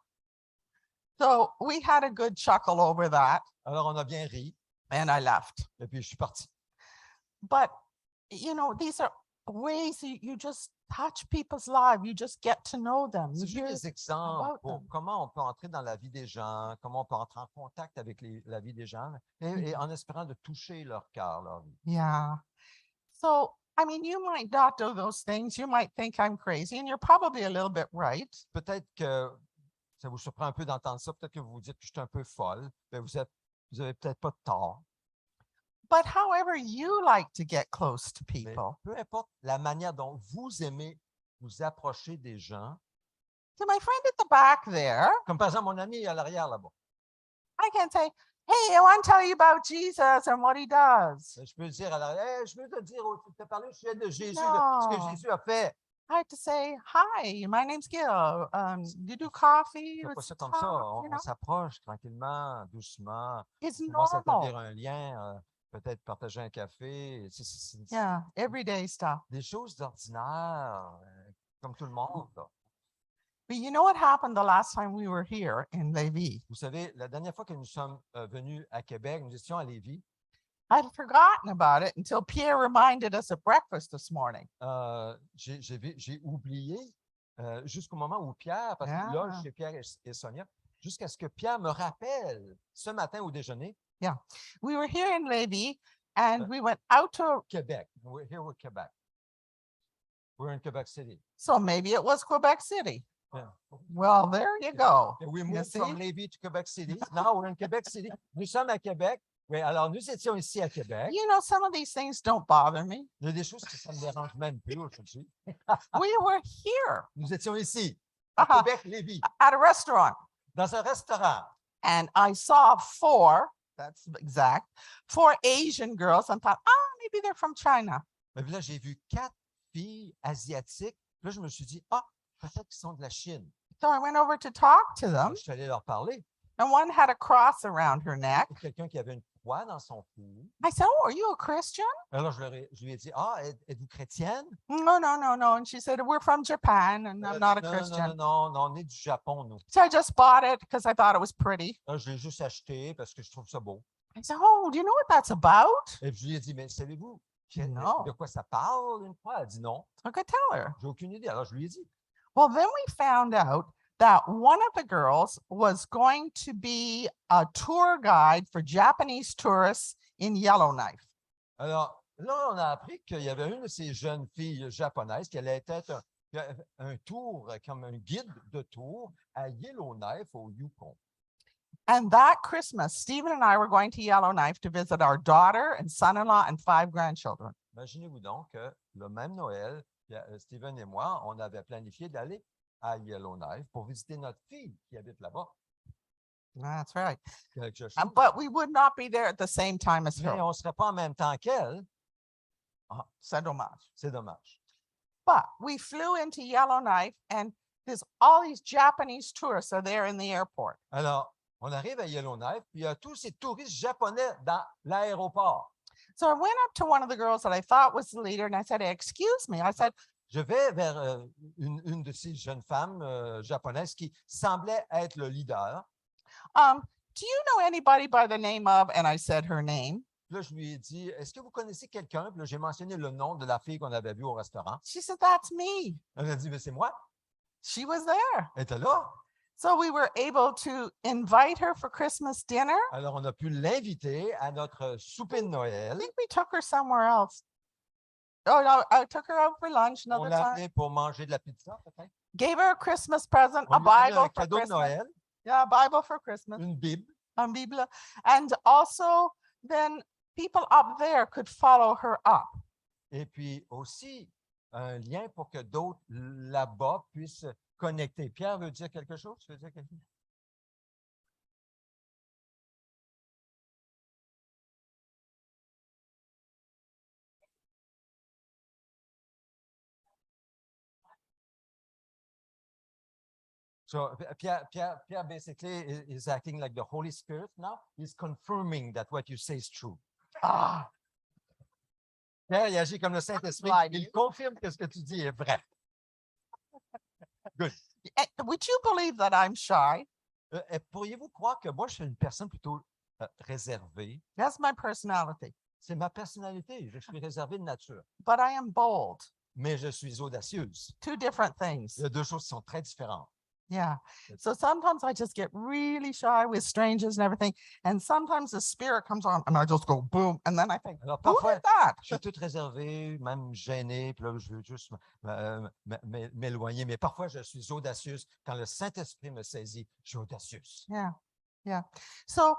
So we had a good chuckle over that, Alors, on a bien ri, and I left. et puis je suis parti. But, you know, these are ways you just touch people's lives. You just get to know them. You C'est juste hear des exemples about pour them. comment on peut entrer dans la vie des gens, comment on peut entrer en contact avec la vie des gens, et en espérant de toucher leur cœur, leur vie. Yeah. So, I mean, you might not do those things. You might think I'm crazy, and you're probably a little bit right. Peut-être que ça vous surprend un peu d'entendre ça, peut-être que vous vous dites que je suis un peu folle, mais vous avez peut-être pas tort. But however you like to get close to Mais people, peu importe la manière dont vous aimez vous approcher des gens, to my friend at the back there, comme par exemple mon ami à l'arrière là-bas, I can say, hey, I want to tell you about Jesus and what he does. je peux dire à l'arrière, hey, je veux te dire, te parler au sujet de Jésus, de ce Non. que Jésus a fait. I have to say, hi, my name's Gil. Do you do coffee? C'est pas Let's ça comme ça. talk, you On know? s'approche tranquillement, doucement. It's On commence à établir normal. un lien, peut-être partager un café. C'est Yeah, everyday stuff. des choses ordinaires, comme tout le monde, là. But you know what happened the last time we were here in Lévis? Vous savez, la dernière fois que nous sommes venus à Québec, nous étions à Lévis. I'd forgotten about it until Pierre reminded us at breakfast this morning. J'ai oublié jusqu'au moment où Pierre, parce que là, chez Pierre et Sonia, jusqu'à ce que Pierre me rappelle ce matin au déjeuner, We were here in Lévis and we went out to, Québec. Here we're Quebec. We're in Quebec City. so maybe it was Quebec City. Yeah. Well, there you go. And we You moved from see? Lévis to Quebec City. Now we're in Quebec City. Nous sommes à Québec. Oui, alors nous étions ici à Québec. You know, some of these things don't bother me. Il y a des choses qui ça me dérange même plus aujourd'hui. We were here Nous étions ici, à Uh-huh. Québec, Lévis, at a restaurant dans un restaurant. and I saw that's exact, 4 Asian girls and thought, oh, maybe they're from China. Mais puis là, j'ai vu 4 filles asiatiques. Là, je me suis dit, ah, peut-être qu'ils sont de la Chine. So I went over to talk to Alors, them je suis allé leur parler. and one had a cross around her neck. Quelqu'un qui avait une croix dans son cou. I said, oh, are you a Christian? Alors, je lui ai dit, ah, êtes-vous chrétienne? No, no, no, no. And she said, we're from Japan and I'm not a Non, Christian. non, on est du Japon, nous. So I just bought it because I thought it was pretty. Là, je l'ai juste acheté parce que je trouve ça beau. I said, oh, do you know what that's about? Et puis, je lui ai dit, mais savez-vous Non. de quoi ça parle, une croix? Elle a dit non, So I could tell her. j'ai aucune idée. Alors, je lui ai dit. Well, then we found out that one of the girls was going to be a tour guide for Japanese tourists in Yellowknife. Alors, là, on a appris qu'il y avait une de ces jeunes filles japonaises qui allait être un tour, comme un guide de tour à Yellowknife au Yukon. And that Christmas, Stephen and I were going to Yellowknife to visit our daughter and son-in-law and 5 grandchildren. Imaginez-vous donc que le même Noël, Stephen et moi, on avait planifié d'aller à Yellowknife pour visiter notre fille qui habite là-bas. That's right. Quelque chose. But we would not be there at the same time as Mais her. on ne serait pas en même temps qu'elle. C'est dommage. C'est dommage. But we flew into Yellowknife and there's all these Japanese tourists are there in the airport. Alors, on arrive à Yellowknife, puis il y a tous ces touristes japonais dans l'aéroport. So I went up to one of the girls that I thought was the leader and I said, excuse me. I said, Je vais vers une de ces jeunes femmes japonaises qui semblait être le leader. do you know anybody by the name of, and I said her name. Puis là, je lui ai dit, est-ce que vous connaissez quelqu'un? Puis là, j'ai mentionné le nom de la fille qu'on avait vue au restaurant. She said, that's me. Elle a dit, mais c'est moi. She was there. Elle était là. So we were able to invite her for Christmas dinner. Alors, on a pu l'inviter à notre souper de I Noël. think we took her somewhere else. Oh, no, I took her out for lunch On another l'a time. appelé pour manger de la pizza, peut-être. Gave her a Christmas present, On a lui a donné Bible un for cadeau de Christmas. Noël, Yeah, a Bible for Christmas, une Bible. Bible. And also then people up there could follow her up. Et puis aussi, un lien pour que d'autres là-bas puissent connecter. Pierre veut dire quelque chose? Tu veux dire quelque chose? So Pierre basically is acting like the Holy Spirit now. He's confirming that what you say is true. Ah, Pierre, il agit comme le Saint-Esprit. Il confirme que ce que tu dis est vrai. Good. would you believe that I'm shy? Pourriez-vous croire que moi, je suis une personne plutôt réservée? That's my personality, C'est ma personnalité. Je suis réservé de nature. but I am bold. Mais je suis audacieuse. 2 different things. Il y a 2 choses qui sont très différentes. Yeah. So sometimes I just get really shy with strangers and everything. And sometimes the spirit comes on and I just go boom. And then I think, Alors, who parfois, did that? je suis toute réservée, même gênée, puis là, je veux juste m'éloigner. Mais parfois, je suis audacieuse. Quand le Saint-Esprit me saisit, je suis audacieuse. Yeah. Yeah. So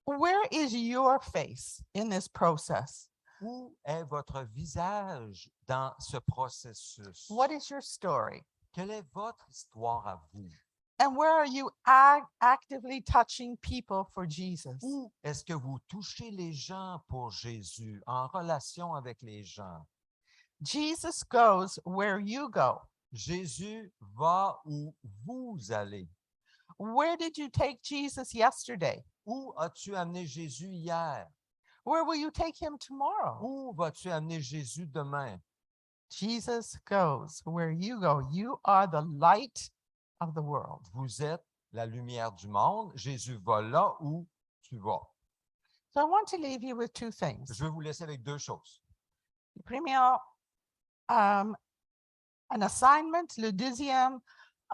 where is your face in this process? Où est votre visage dans ce processus? What is your story? Quelle est votre histoire à vous? And where are you actively touching people for Jesus? Où est-ce que vous touchez les gens pour Jésus, en relation avec les gens? Jesus goes where you go. Jésus va où vous allez. Where did you take Jesus yesterday? Où as-tu amené Jésus hier? Where will you take him tomorrow? Où vas-tu amener Jésus demain? Jesus goes where you go. You are the light of the world. Vous êtes la lumière du monde. Jésus va là où tu vas. So I want to leave you with 2 things. Je vais vous laisser avec 2 choses. Le premier, an assignment. Le deuxième,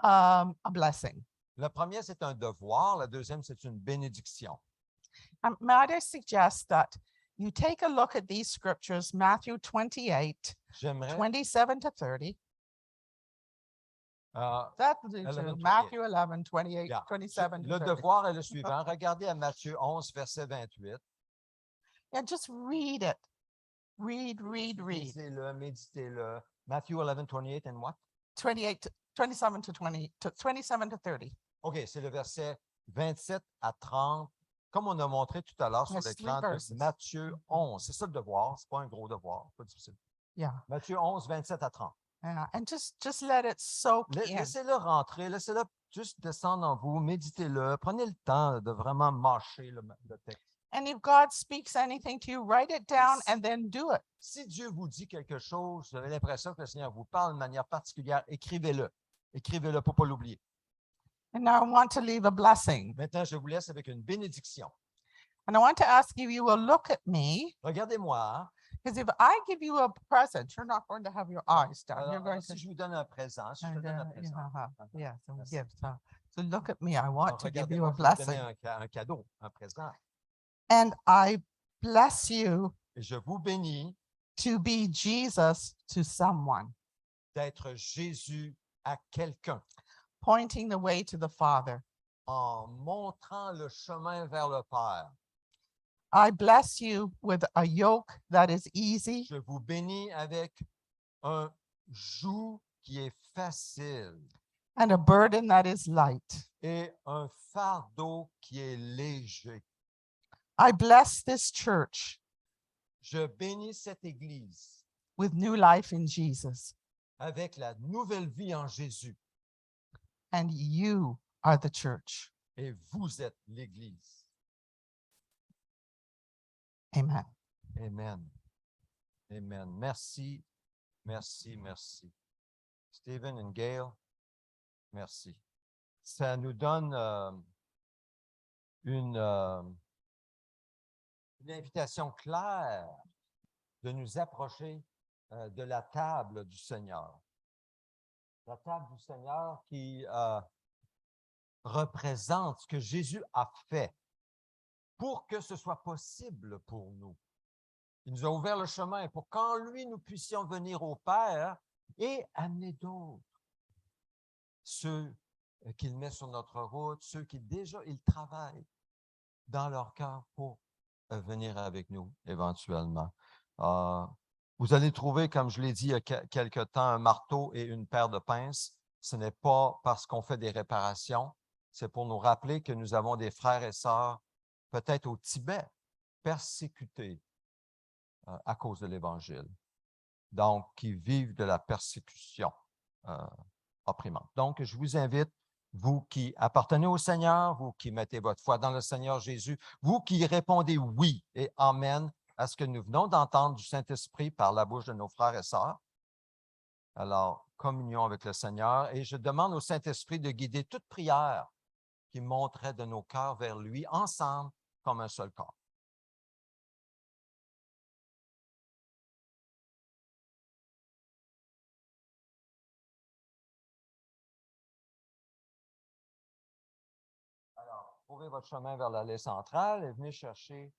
a blessing. Le premier, c'est un devoir. Le deuxième, c'est une bénédiction. Might I suggest that you take a look at these scriptures, Matthew 28, J'aimerais 27 to 30. That's the 11, Matthew 11, 28, Yeah. 27 to le 30. devoir est le suivant. Regardez à Matthieu 11, verset 28. Yeah, just read it. Read. Lisez-le, méditez-le. Matthew 11, 28 and what? 27 to 30. OK, c'est le verset 27 à 30. Comme on a montré tout à l'heure sur Yes, 3 l'écran, de verses. Matthieu 11. C'est ça le devoir. C'est pas un gros devoir. Pas difficile. Yeah. Matthieu 11, 27 à 30. Yeah. And just let it soak in. Laissez-le rentrer. Laissez-le juste descendre en vous. Méditez-le. Prenez le temps de vraiment mâcher le texte. And if God speaks anything to you, write it down and then do it. Si Dieu vous dit quelque chose, vous avez l'impression que le Seigneur vous parle de manière particulière, écrivez-le. Écrivez-le pour ne pas l'oublier. And now I want to leave a blessing. Maintenant, je vous laisse avec une bénédiction. And I want to ask you will look at me, Regardez-moi. because if I give you a present, you're not going to have your eyes down. You're Alors, going si to. je vous donne un présent, si je te And, donne un yeah, présent. yeah, so Merci. give. So look at me. I want alors, to give you regardez-moi, a je vais vous blessing. donner un cadeau, un présent. And I bless you Et je vous bénis to be Jesus to someone, d'être Jésus à quelqu'un, pointing the way to the Father. en montrant le chemin vers le Père. I bless you with a yoke that is easy Je vous bénis avec un joug qui est facile and a burden that is light. et un fardeau qui est léger. I bless this church Je bénis cette Église with new life in Jesus, avec la nouvelle vie en Jésus and you are the church. et vous êtes l'Église. Amen. Amen. Amen. Merci, merci, merci. Stephen and Gail, merci. Ça nous donne une invitation claire de nous approcher de la table du Seigneur. La table du Seigneur qui représente ce que Jésus a fait pour que ce soit possible pour nous. Il nous a ouvert le chemin pour qu'en lui, nous puissions venir au Père et amener d'autres. Ceux qu'il met sur notre route, ceux qui déjà, ils travaillent dans leur cœur pour venir avec nous éventuellement. Vous allez trouver, comme je l'ai dit il y a quelque temps, un marteau et une paire de pinces. Ce n'est pas parce qu'on fait des réparations, c'est pour nous rappeler que nous avons des frères et sœurs, peut-être au Tibet, persécutés à cause de l'Évangile. Donc, qui vivent de la persécution opprimante. Donc, je vous invite, vous qui appartenez au Seigneur, vous qui mettez votre foi dans le Seigneur Jésus, vous qui répondez oui et amen à ce que nous venons d'entendre du Saint-Esprit par la bouche de nos frères et sœurs. Alors, communion avec le Seigneur. Et je demande au Saint-Esprit de guider toute prière qui monterait de nos cœurs vers lui, ensemble, comme un seul corps. Alors, trouvez votre chemin vers l'allée centrale et venez chercher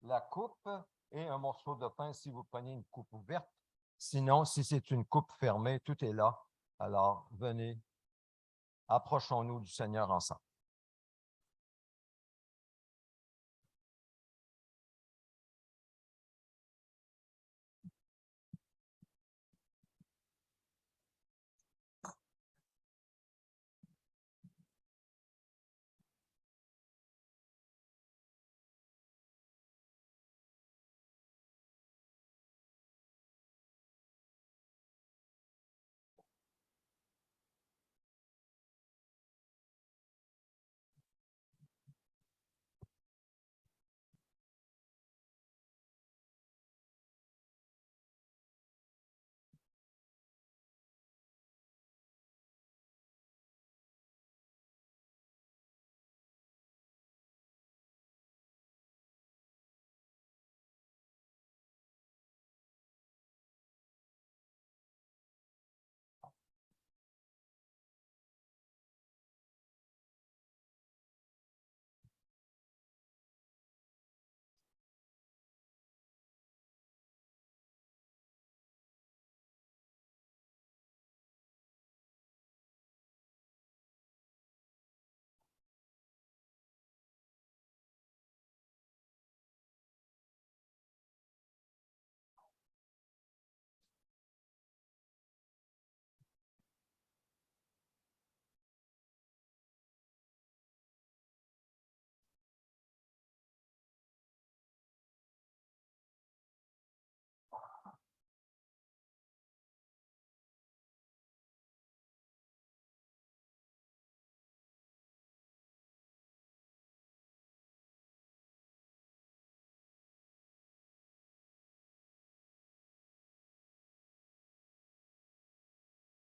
la coupe et un morceau de pain si vous prenez une coupe ouverte. Sinon, si c'est une coupe fermée, tout est là. Alors, venez, approchons-nous du Seigneur ensemble.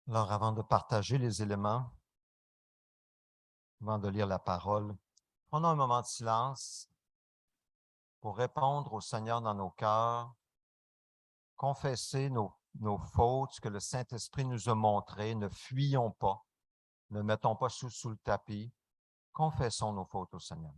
Alors, avant de partager les éléments, avant de lire la parole, prenons un moment de silence pour répondre au Seigneur dans nos cœurs, confesser nos fautes, ce que le Saint-Esprit nous a montré. Ne fuyons pas, ne mettons pas sous le tapis. Confessons nos fautes au Seigneur.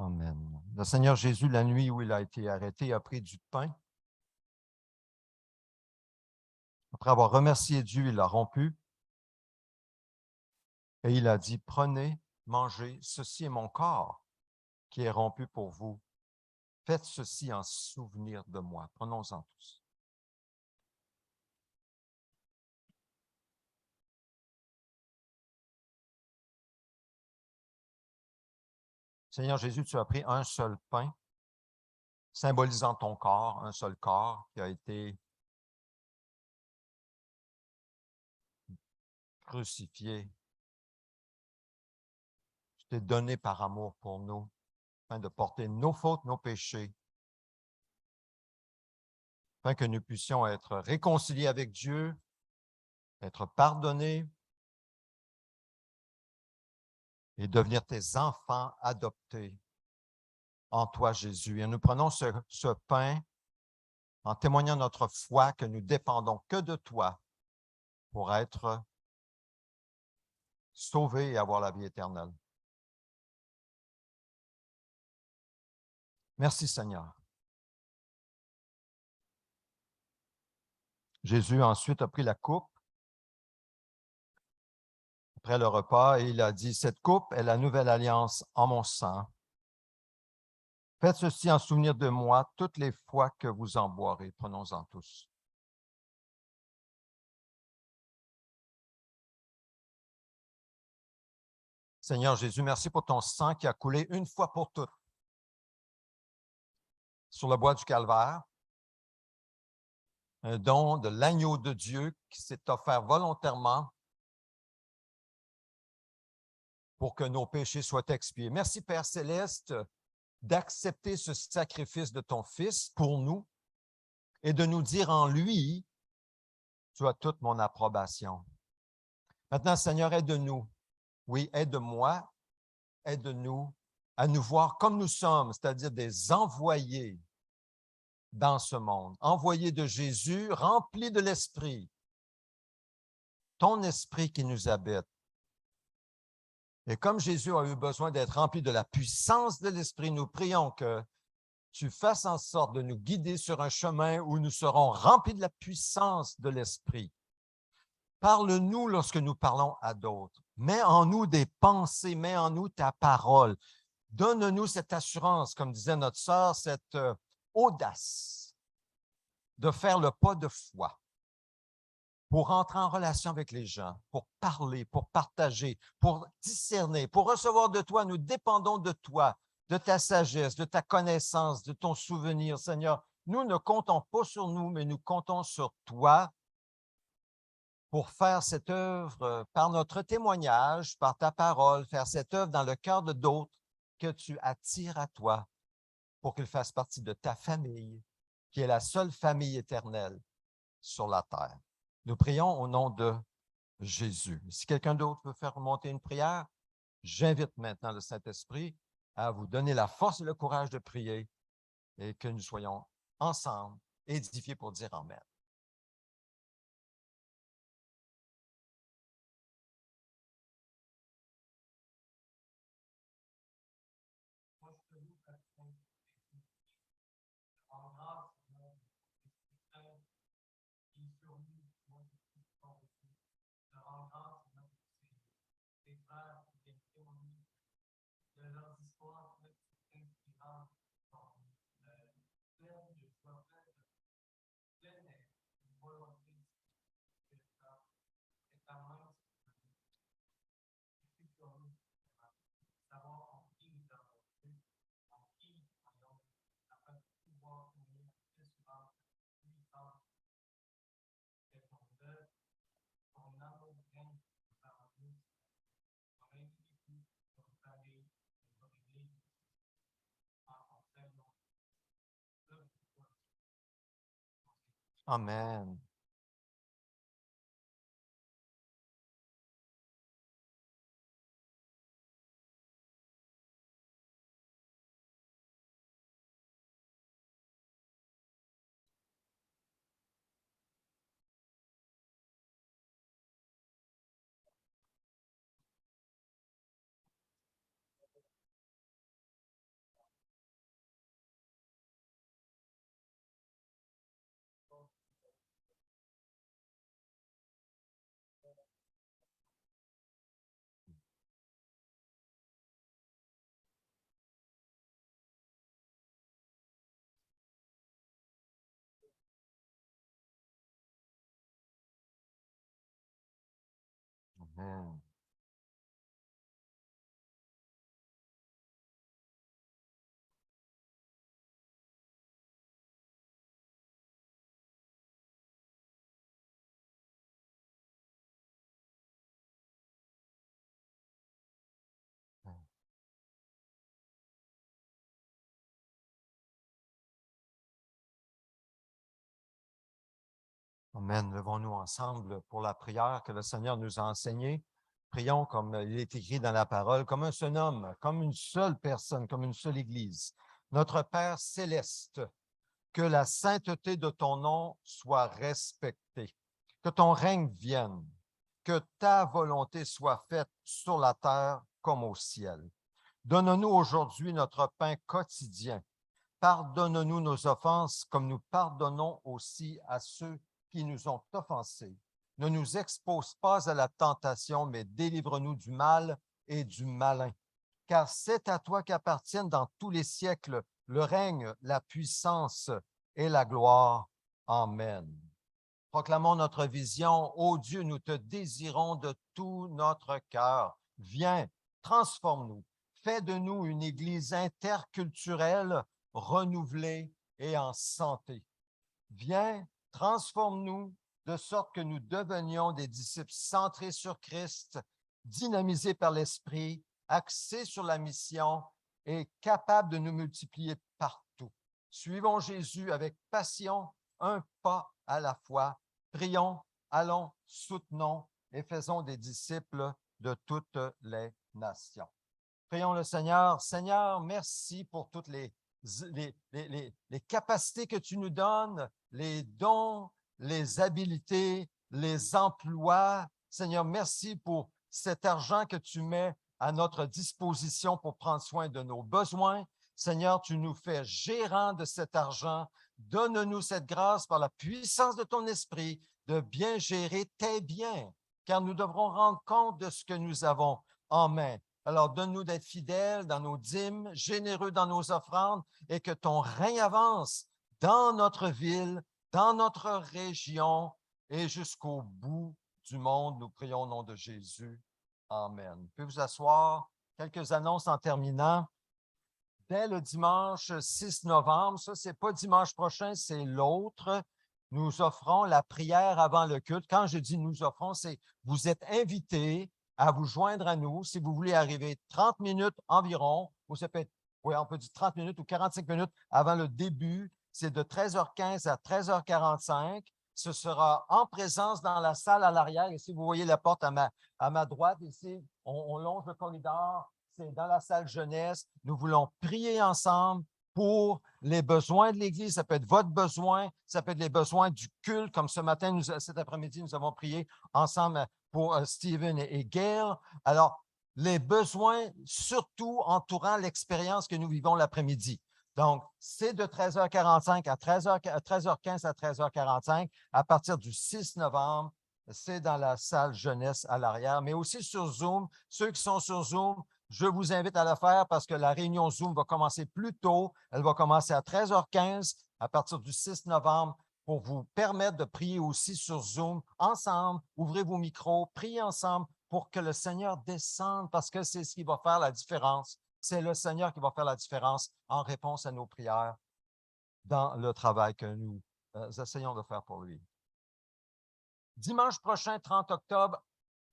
Amen. Le Seigneur Jésus, la nuit où il a été arrêté, a pris du pain. Après avoir remercié Dieu, il l'a rompu. Et il a dit, prenez, mangez, ceci est mon corps qui est rompu pour vous. Faites ceci en souvenir de moi. Prenons-en tous. Seigneur Jésus, tu as pris un seul pain, symbolisant ton corps, un seul corps qui a été crucifié. Tu t'es donné par amour pour nous, afin de porter nos fautes, nos péchés, afin que nous puissions être réconciliés avec Dieu, être pardonnés et devenir tes enfants adoptés en toi, Jésus. Et nous prenons ce pain en témoignant notre foi que nous dépendons que de toi pour être sauvés et avoir la vie éternelle. Merci, Seigneur. Jésus ensuite a pris la coupe après le repas et il a dit, cette coupe est la nouvelle alliance en mon sang. Faites ceci en souvenir de moi toutes les fois que vous en boirez. Prenons-en tous. Seigneur Jésus, merci pour ton sang qui a coulé une fois pour toutes sur le bois du Calvaire, un don de l'agneau de Dieu qui s'est offert volontairement pour que nos péchés soient expiés. Merci, Père Céleste, d'accepter ce sacrifice de ton Fils pour nous et de nous dire en lui, tu as toute mon approbation. Maintenant, Seigneur, aide-nous. Oui, aide-moi, aide-nous à nous voir comme nous sommes, c'est-à-dire des envoyés dans ce monde, envoyés de Jésus, remplis de l'Esprit, ton Esprit qui nous habite. Et comme Jésus a eu besoin d'être rempli de la puissance de l'Esprit, nous prions que tu fasses en sorte de nous guider sur un chemin où nous serons remplis de la puissance de l'Esprit. Parle-nous lorsque nous parlons à d'autres. Mets en nous des pensées, mets en nous ta parole. Donne-nous cette assurance, comme disait notre sœur, cette audace de faire le pas de foi pour entrer en relation avec les gens, pour parler, pour partager, pour discerner, pour recevoir de toi. Nous dépendons de toi, de ta sagesse, de ta connaissance, de ton souvenir, Seigneur. Nous ne comptons pas sur nous, mais nous comptons sur toi pour faire cette œuvre par notre témoignage, par ta parole, faire cette œuvre dans le cœur de d'autres que tu attires à toi pour qu'ils fassent partie de ta famille, qui est la seule famille éternelle sur la terre. Nous prions au nom de Jésus. Si quelqu'un d'autre veut faire remonter une prière, j'invite maintenant le Saint-Esprit à vous donner la force et le courage de prier et que nous soyons ensemble édifiés pour dire Amen. Amen. Amen. Amen. Levons-nous ensemble pour la prière que le Seigneur nous a enseignée. Prions comme il est écrit dans la parole, comme un seul homme, comme une seule personne, comme une seule Église. Notre Père céleste, que la sainteté de ton nom soit respectée, que ton règne vienne, que ta volonté soit faite sur la terre comme au ciel. Donne-nous aujourd'hui notre pain quotidien. Pardonne-nous nos offenses comme nous pardonnons aussi à ceux qui nous ont offensés. Ne nous expose pas à la tentation, mais délivre-nous du mal et du malin. Car c'est à toi qu'appartiennent dans tous les siècles le règne, la puissance et la gloire. Amen. Proclamons notre vision. Ô Dieu, nous te désirons de tout notre cœur. Viens, transforme-nous. Fais de nous une Église interculturelle, renouvelée et en santé. Viens, transforme-nous de sorte que nous devenions des disciples centrés sur Christ, dynamisés par l'Esprit, axés sur la mission et capables de nous multiplier partout. Suivons Jésus avec passion, un pas à la fois. Prions, allons, soutenons et faisons des disciples de toutes les nations. Prions le Seigneur. Seigneur, merci pour toutes les capacités que tu nous donnes, les dons, les habiletés, les emplois. Seigneur, merci pour cet argent que tu mets à notre disposition pour prendre soin de nos besoins. Seigneur, tu nous fais gérants de cet argent. Donne-nous cette grâce par la puissance de ton esprit de bien gérer tes biens, car nous devrons rendre compte de ce que nous avons en main. Alors, donne-nous d'être fidèles dans nos dîmes, généreux dans nos offrandes et que ton règne avance dans notre ville, dans notre région et jusqu'au bout du monde. Nous prions au nom de Jésus. Amen. Vous pouvez vous asseoir. Quelques annonces en terminant. Dès le dimanche 6 novembre, ça, ce n'est pas dimanche prochain, c'est l'autre, nous offrons la prière avant le culte. Quand je dis nous offrons, c'est vous êtes invités à vous joindre à nous si vous voulez arriver 30 minutes environ, ou ça peut être, oui, on peut dire 30 minutes ou 45 minutes avant le début. C'est de 13h15 à 13h45. Ce sera en présence dans la salle à l'arrière. Ici, vous voyez la porte à ma droite. Ici, on longe le corridor. C'est dans la salle jeunesse. Nous voulons prier ensemble pour les besoins de l'Église. Ça peut être votre besoin, ça peut être les besoins du culte, comme ce matin, cet après-midi, nous avons prié ensemble pour Stephen et Gail. Alors, les besoins, surtout entourant l'expérience que nous vivons l'après-midi. Donc, c'est de 13h45 à 13h15 à 13h45 à partir du 6 novembre. C'est dans la salle jeunesse à l'arrière, mais aussi sur Zoom. Ceux qui sont sur Zoom, je vous invite à le faire parce que la réunion Zoom va commencer plus tôt. Elle va commencer à 13h15 à partir du 6 novembre pour vous permettre de prier aussi sur Zoom ensemble. Ouvrez vos micros, priez ensemble pour que le Seigneur descende parce que c'est ce qui va faire la différence. C'est le Seigneur qui va faire la différence en réponse à nos prières dans le travail que nous essayons de faire pour lui. Dimanche prochain, 30 octobre,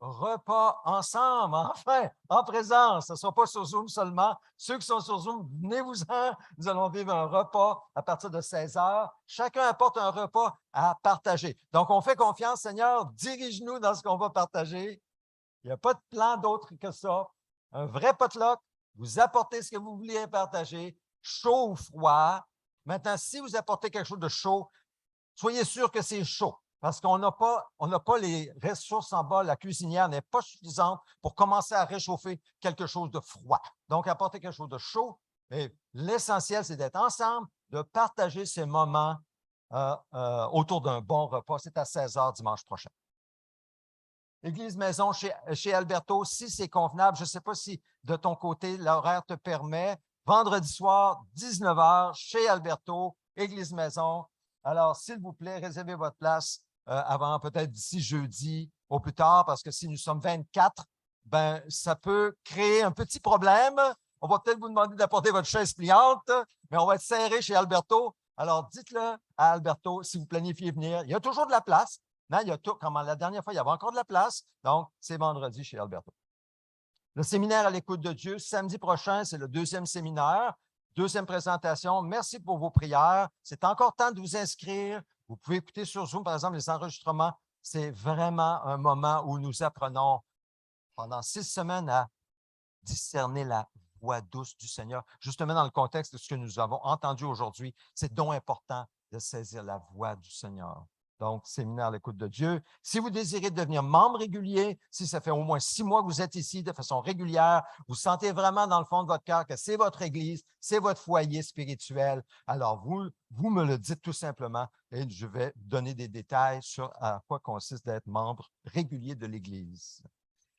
repas ensemble, enfin, en présence. Ce ne sera pas sur Zoom seulement. Ceux qui sont sur Zoom, venez-vous-en. Nous allons vivre un repas à partir de 16h. Chacun apporte un repas à partager. Donc, on fait confiance, Seigneur, dirige-nous dans ce qu'on va partager. Il n'y a pas de plan d'autre que ça. Un vrai potluck. Vous apportez ce que vous vouliez partager, chaud ou froid. Maintenant, si vous apportez quelque chose de chaud, soyez sûr que c'est chaud. Parce qu'on n'a pas les ressources en bas, la cuisinière n'est pas suffisante pour commencer à réchauffer quelque chose de froid. Donc, apportez quelque chose de chaud. Et l'essentiel, c'est d'être ensemble, de partager ces moments autour d'un bon repas. C'est à 16h dimanche prochain. Église Maison chez Alberto, si c'est convenable, je ne sais pas si de ton côté, l'horaire te permet. Vendredi soir, 19h, chez Alberto, Église Maison. Alors, s'il vous plaît, réservez votre place avant peut-être d'ici jeudi au plus tard, parce que si nous sommes 24, ben, ça peut créer un petit problème. On va peut-être vous demander d'apporter votre chaise pliante, mais on va être serré chez Alberto. Alors, dites-le à Alberto si vous planifiez venir. Il y a toujours de la place. Non, il y a tout, comme la dernière fois, il y avait encore de la place. Donc, c'est vendredi chez Alberto. Le séminaire à l'écoute de Dieu, samedi prochain, c'est le 2e séminaire, 2e présentation. Merci pour vos prières. C'est encore temps de vous inscrire. Vous pouvez écouter sur Zoom, par exemple, les enregistrements. C'est vraiment un moment où nous apprenons pendant 6 semaines à discerner la voix douce du Seigneur. Justement, dans le contexte de ce que nous avons entendu aujourd'hui, c'est donc important de saisir la voix du Seigneur. Donc, séminaire à l'écoute de Dieu. Si vous désirez devenir membre régulier, si ça fait au moins 6 mois que vous êtes ici de façon régulière, vous sentez vraiment dans le fond de votre cœur que c'est votre Église, c'est votre foyer spirituel, alors vous me le dites tout simplement et je vais donner des détails sur à quoi consiste d'être membre régulier de l'Église.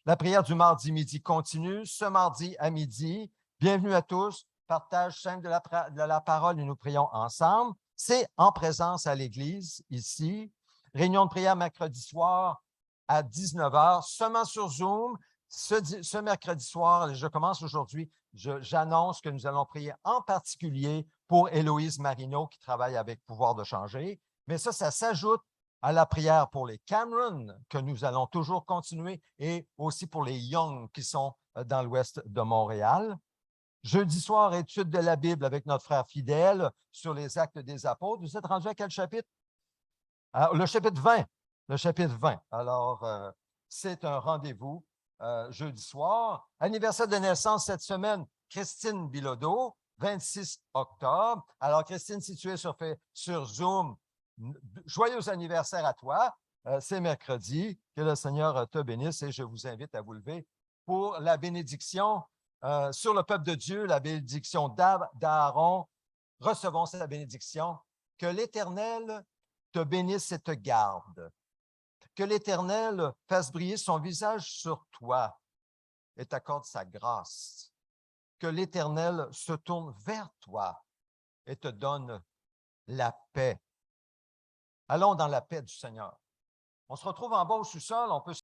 La prière du mardi midi continue, ce mardi à midi. Bienvenue à tous. Partage simple de la parole et nous prions ensemble. C'est en présence à l'Église, ici. Réunion de prière mercredi soir à 19h, seulement sur Zoom. Ce mercredi soir, je commence aujourd'hui, j'annonce que nous allons prier en particulier pour Héloïse Marino qui travaille avec Pouvoir de changer. Mais ça s'ajoute à la prière pour les Cameron, que nous allons toujours continuer, et aussi pour les Young qui sont dans l'ouest de Montréal. Jeudi soir, étude de la Bible avec notre frère Fidèle sur les Actes des Apôtres. Vous êtes rendu à quel chapitre? Le chapitre 20. Le chapitre 20. Alors, c'est un rendez-vous jeudi soir. Anniversaire de naissance cette semaine, Christine Bilodeau, 26 octobre. Alors, Christine, si tu es sur Zoom, joyeux anniversaire à toi. C'est mercredi. Que le Seigneur te bénisse et je vous invite à vous lever pour la bénédiction sur le peuple de Dieu, la bénédiction d'Aaron. Recevons cette bénédiction. Que l'Éternel te bénisse et te garde. Que l'Éternel fasse briller son visage sur toi et t'accorde sa grâce. Que l'Éternel se tourne vers toi et te donne la paix. Allons dans la paix du Seigneur. On se retrouve en bas au sous-sol. On peut